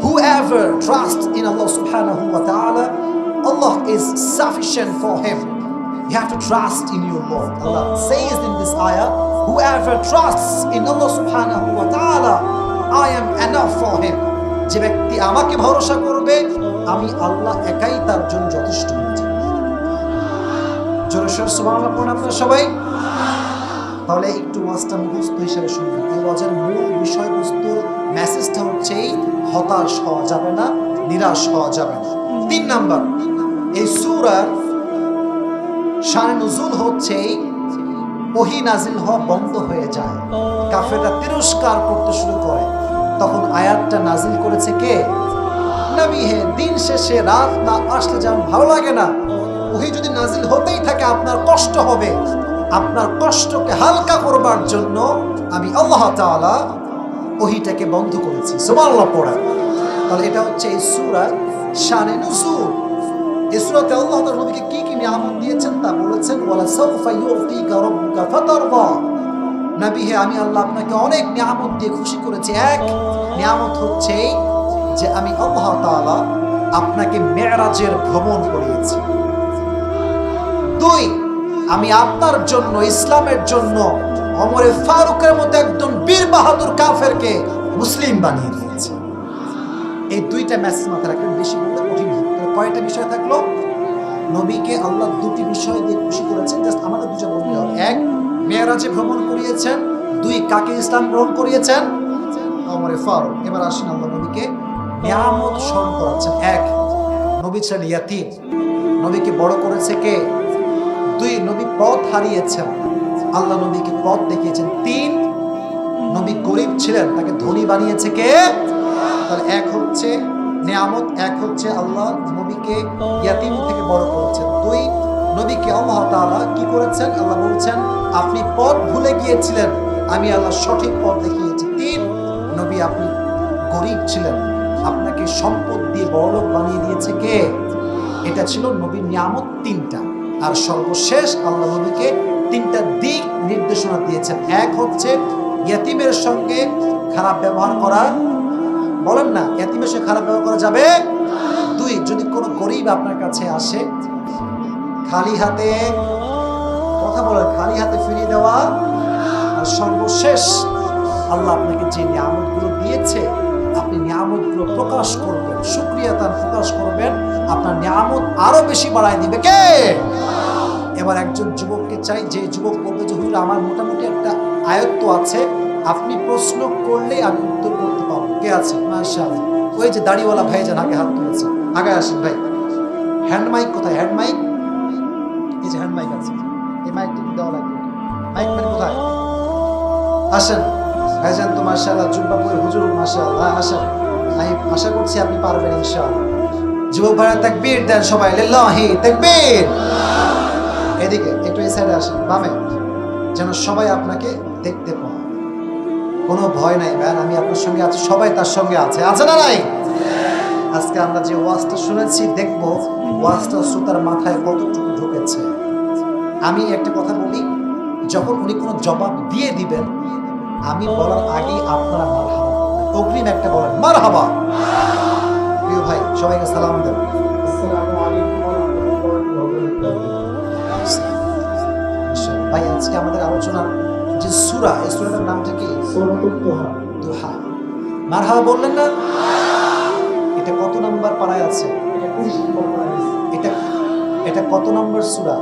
Whoever trusts in Allah subhanahu wa ta'ala, Allah is sufficient for him. You have to trust in your Lord. Allah says in this ayah, whoever trusts in Allah subhanahu wa ta'ala, I am enough for him. যে ব্যক্তি আমাকে ভরসা করবে, আমি আল্লাহ একাই তার জন্য যথেষ্ট হয়ে যাব। জোরে সোরে সুবহানাল্লাহ পড়ুন আপনারা সবাই। তাহলে একটু ওয়াজটা মুখস্থ হিসেবে শুনবেন। এই ওয়াজের মূল বিষয়বস্তুর মেসেজটা হচ্ছে হতাশ হওয়া যাবে না, নিরাশ হওয়া যাবে না। 3 নাম্বার, এই সূরার শানে নুজুল হচ্ছে ওহী নাজিল হওয়া বন্ধ হয়ে যায়, কাফেররা তিরস্কার করতে শুরু করে। তখন আয়াতটা নাজিল করেছে কে? নবী হে। দিন শেষে রাত না আসলে যেমন ভালো লাগে না, ওহী যদি নাজিল হতেই থাকে আপনার কষ্ট হবে। আপনার কষ্টকে হালকা করবার জন্য আমি আল্লাহ তাআলা ওহীটাকে বন্ধ করেছি। সুবহানাল্লাহ পড়া। তাহলে এটা হচ্ছে এই সূরার শানে নুজুল। এই সূরাতে আল্লাহ তাআলা নবীকে কি কি নিয়ামত দিয়েছেন তা বলেছেন। ওয়ালা সাউফা ইউতিকা রাব্বুকা ফাতারদা। নবী হে, আমি আল্লাহ আপনাকে অনেক নিয়ামত দিয়ে খুশি করেছি। এক নিয়ামত হচ্ছে যে আমি আল্লাহ তাআলা আপনাকে মেরাজের ভ্রমণ করিয়েছি। 2, আমি আপনার জন্য, ইসলামের জন্য ওমরে ফারুকের মতো একজন বীর বাহাদুর কাফেরকে মুসলিম বানিয়ে দিয়েছি। এই 2টা মেসেজ মাথায় রাখবেন, বেশি বলতে কঠিন হবে। কয়টা বিষয় থাকলো? নবীকে আল্লাহ 2টি বিষয় দিয়ে খুশি করেছেন, জাস্ট আমাদের 2টা বলতে হবে। 1, মেরাজে ভ্রমণ করিয়েছেন। 2, কাকে ইসলাম গ্রহণ করিয়েছেন? ওমরে ফারুক। এবার আসেন আল্লাহ নবীকে নিয়ামত স্মরণ করাচ্ছেন। 1, নবী ছিলেন ইয়াতীম, নবীকে বড় করেছে কে? 2, নবী পথ হারিয়েছেন, আল্লাহ নবীকে পথ দেখিয়েছেন। 3, নবী গরিব ছিলেন, তাকে ধনী বানিয়েছে কে? তাহলে 1 হচ্ছে নিয়ামত, 1 হচ্ছে আল্লাহ নবীকে ইয়াতীম থেকে বড় করেছেন। 2, নবীকে আল্লাহ তাআলা কি করেছেন? আল্লাহ বলছেন আপনি পথ ভুলে গিয়েছিলেন, আমি আল্লাহ সঠিক পথ দেখিয়েছি। 3, নবী আপনি গরিব ছিলেন, আপনাকে সম্পদ দিয়ে বড়লোক বানিয়ে দিয়েছে কে? এটা ছিল নবীর নিয়ামত 3টা। আর সর্বশেষ আল্লাহ নবীকে 3টা দিক নির্দেশনা দিয়েছেন। 1 হচ্ছে ইয়াতীমের সঙ্গে খারাপ ব্যবহার করা, বলেন না ইয়াতীমের সঙ্গে খারাপ ব্যবহার করা যাবে। 2, যদি কোনো গরিব আপনার কাছে আসে খালি হাতে, কথা বলেন, খালি হাতে ফিরিয়ে দেওয়া। আর সর্বশেষ আল্লাহ আপনাকে যে নিয়ামতগুলো দিয়েছে, আপনি নিয়ামতগুলো প্রকাশ করবেন, শুকরিয়া তার প্রকাশ করবেন, আপনার নিয়ামত আরো বেশি বাড়ায় দিবে কে? এবার একজন যুবককে চাই, যে যুবক বলবে যে হুজুর আমার মোটামুটি একটা আয়ত্ত আছে, আপনি প্রশ্ন করলে আমি উত্তর করতে পারবো। কে আছে? মাশাআল্লাহ, ওই যে দাড়িওয়ালা ভাইজান আগে হাত তুলেছে, আগে আসেন ভাই। হ্যান্ড মাইক কোথায়? হ্যান্ড মাইক, এই যে হ্যান্ড মাইক আছে, এই মাইকটা দেওয়া লাগবে। মাইক মানে কোথায়? আসেন ভাইজান, তো মাশাআল্লাহ জুব্বা পরে হুজুর মাশাআল্লাহ, আসেন। আমি আশা করছি আপনি পারবেন ইনশাআল্লাহ। যুবক ভাইরা তাকবীর দেন সবাই, লিল্লাহি তাকবীর। এদিকে একটু এই সাইডে আসেন, বামে, যেন সবাই আপনাকে দেখতে পায়। কোনো ভয় নাই ভাই, আমি আপনার সঙ্গে আছি, সবাই তার সঙ্গে আছে, আছে না নাই? আজকে আমরা যে ওয়াজটা শুনেছি, দেখবো ওয়াজটা শ্রোতার মাথায় কতটুকু ঢুকেছে। আমি একটা কথা বলি, যখন উনি কোনো জবাব দিয়ে দিবেন, আমি বলার আগেই আপনারা মারহাবা, অগ্রিম একটা বলেন মারহাবা। প্রিয় ভাই, সবাইকে সালাম দেন। আসসালামু আলাইকুম ওয়া রাহমাতুল্লাহি ওয়া বারাকাতুহু। ভাই, আজকে আমাদের আলোচনার যে সূরা, এই সূরাটার নামটা কি? সূরাতুদ দুহা। দুহা, মারহাবা বললেন না? এটা কত নম্বর পারায় আছে? এটা 20 নম্বর পারায় আছে। এটা কত নম্বর সূরা?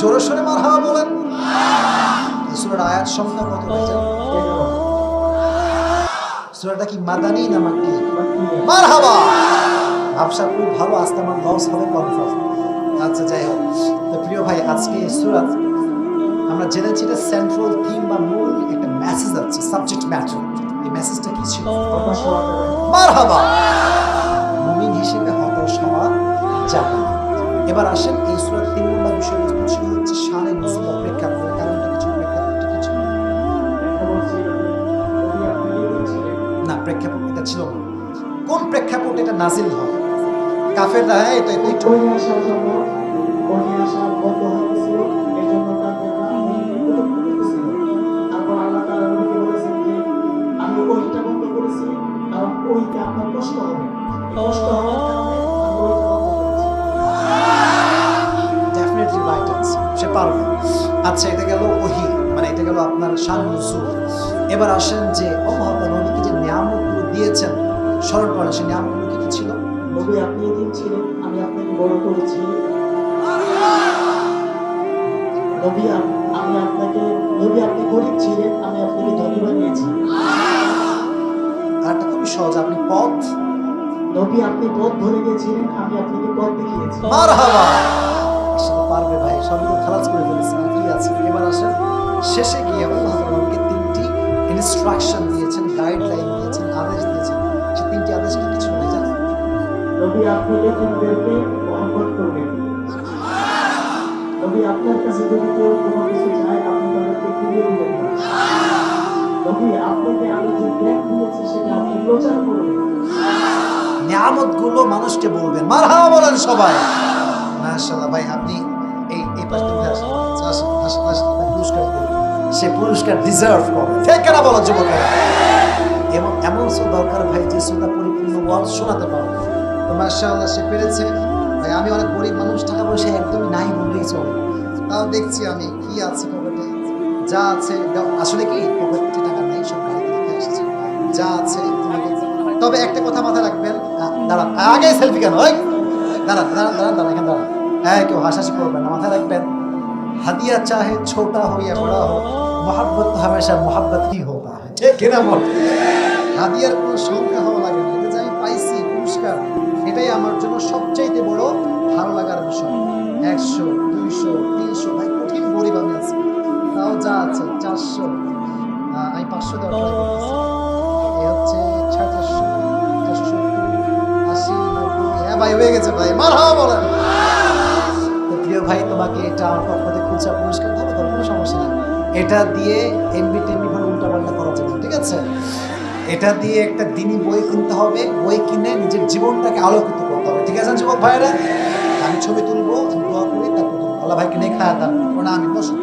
জোরে সোরে মারহাবা বলেন। এই সূরার আয়াত সংখ্যা কত ভাইজান? 11। সূরাটা কি মাদানী না মাক্কি? মারহাবা। ব্যবসা খুব ভালো, আজকে আমার লস হবে কনফার্ম। আচ্ছা, যাই হোক, তো প্রিয় ভাই, আজকে এই সূরা আমরা জেনেছি এটা সেন্ট্রাল থিম বা মূল একটা মেসেজ আছে, সাবজেক্ট ম্যাটার। এই মেসেজটা কি ছিল? মারহাবা। মুমিন হিসেবে হতাশ হওয়া যাবে না। এবার আসেন, এই সূরার 3 নম্বর বিষয়বস্তু ছিল হচ্ছে শানে নুজুল, প্রেক্ষাপট। কারণটা কিছু, প্রেক্ষাপটটা কিছু। নাজিল হয়। কাফেররা এই তো একটু ওই আসার জন্য ওই আশা বন্ধ হয়ে গেছিল, এই জন্য কাফেররা করতেছিল। তারপর আল্লাহ তাআলা নবীকে বলেছেন যে আমি ওইটা বন্ধ করেছি কারণ ওইটা আপনার কষ্ট হবে, কষ্ট হওয়ার কারণে আমি ওইটা বন্ধ করেছি। ডেফিনেটলি রাইট আনসার, সে পারবে। আচ্ছা, এটা গেল ওহী, মানে এটা গেল আপনার শান নুজুল। এবার আসেন যে আল্লাহ নবীকে যে নিয়ামতগুলো দিয়েছেন, স্মরণ করেন সেই নিয়ামতগুলো কি কি ছিল? নবী আপনি এতিম ছিলেন, আমি আপনাকে বড় করেছি। নবী আপনি গরিব ছিলেন, আমি আপনাকে ধনী বানিয়েছি। আর একটা খুবই সহজ, আপনি পথ নবী আপনি পথ ধরে গিয়েছিলেন, আমি আপনাকে পথ দেখিয়েছি। মারহাবা। আসলে পারবে ভাই, সবই তো খালাস করে ফেলেছে, আর কি আছে? এবার আসেন শেষে গিয়ে আল্লাহ আমাকে তিনটি ইনস্ট্রাকশন দিয়েছেন, গাইডলাইন দিয়েছেন, আদেশ দিয়েছেন। সে তিনটি আদেশ কি কিছু নেই জানেন? নবী আপনি এতিমদেরকে মহব্বত করবেন। নবী আপনার কাছে যদি কেউ কোনো কিছু চায়, আপনি তাদেরকে ফিরিয়ে দিবেন না। নবী আপনাকে আমি যে জ্ঞান দিয়েছি সেটা আপনি প্রচার করবেন। নিয়ামতগুলো মানুষকে বলবেন। মারহাবা বলেন সবাই। মাশাআল্লাহ ভাই, আপনি এই পাশ থেকে আসেন, আসেন আসেন আসেন, আপনাকে পুরস্কার দেব। সে পুরস্কার ডিজার্ভ করে, ঠিক না বলো যুবকেরা? এবং এমন শ্রোতা দরকার ভাই যে শ্রোতা পরিপূর্ণ ওয়াজ শোনাতে পারবে। তো মাশাআল্লাহ সে পেরেছে। ভাই আমি অনেক গরিব মানুষ, টাকা পয়সা একদমই নাই বললেই চলে, তাও দেখছি আমি কি আছে পকেটে, যা আছে আসলে কি পকেটে টাকা নাই, সব গাড়িতে রেখে এসেছি, যা আছে তোমাকে। তবে একটা কথা মাথায় রাখবেন, দাঁড়ান আগে সেলফি কেন, ওই দাঁড়ান দাঁড়ান দাঁড়ান দাঁড়ান, এখানে দাঁড়ান। হ্যাঁ, কেউ হাসাহাসি করবেন না, মাথায় রাখবেন হাদিয়া চাহে ছোটা हो या बड़ा हो, मोहब्बत तो हमेशा मोहब्बत ही होता है, ঠিক কিনা বল? হাদিয়ার কোনো সংখ্যা হওয়া লাগে না, এটা যে আমি পাইছি পুরস্কার, এটাই আমার জন্য সবচাইতে বড় ভালো লাগার বিষয়। 100 200 300, ভাই কঠিন গরিব আমি আছি, তাও যা আছে 400, আমি 500 দেওয়ার ট্রাই করতেছি। এই হচ্ছে 450 470 80 90, হ্যাঁ ভাই হয়ে গেছে ভাই, মারহাবা বলেন। তো প্রিয় ভাই, তোমাকে এটা আমার পক্ষ থেকে খুচরা পুরস্কার দেবো, তোর কোনো সমস্যা নেই। এটা দিয়ে এমবি টেমবি করে উল্টাপাল্টা করা যাবে না, ঠিক আছে? এটা দিয়ে একটা দিনই বই কিনতে হবে, বই কিনে নিজের জীবনটাকে আলোকিত করতে হবে, ঠিক আছে যুবক ভাইরা? আমি ছবি তুলবো, আমি দোয়া করি, তারপর আল্লাহ ভাইকে নিয়ে খাওয়া দাম না, আমি বসো।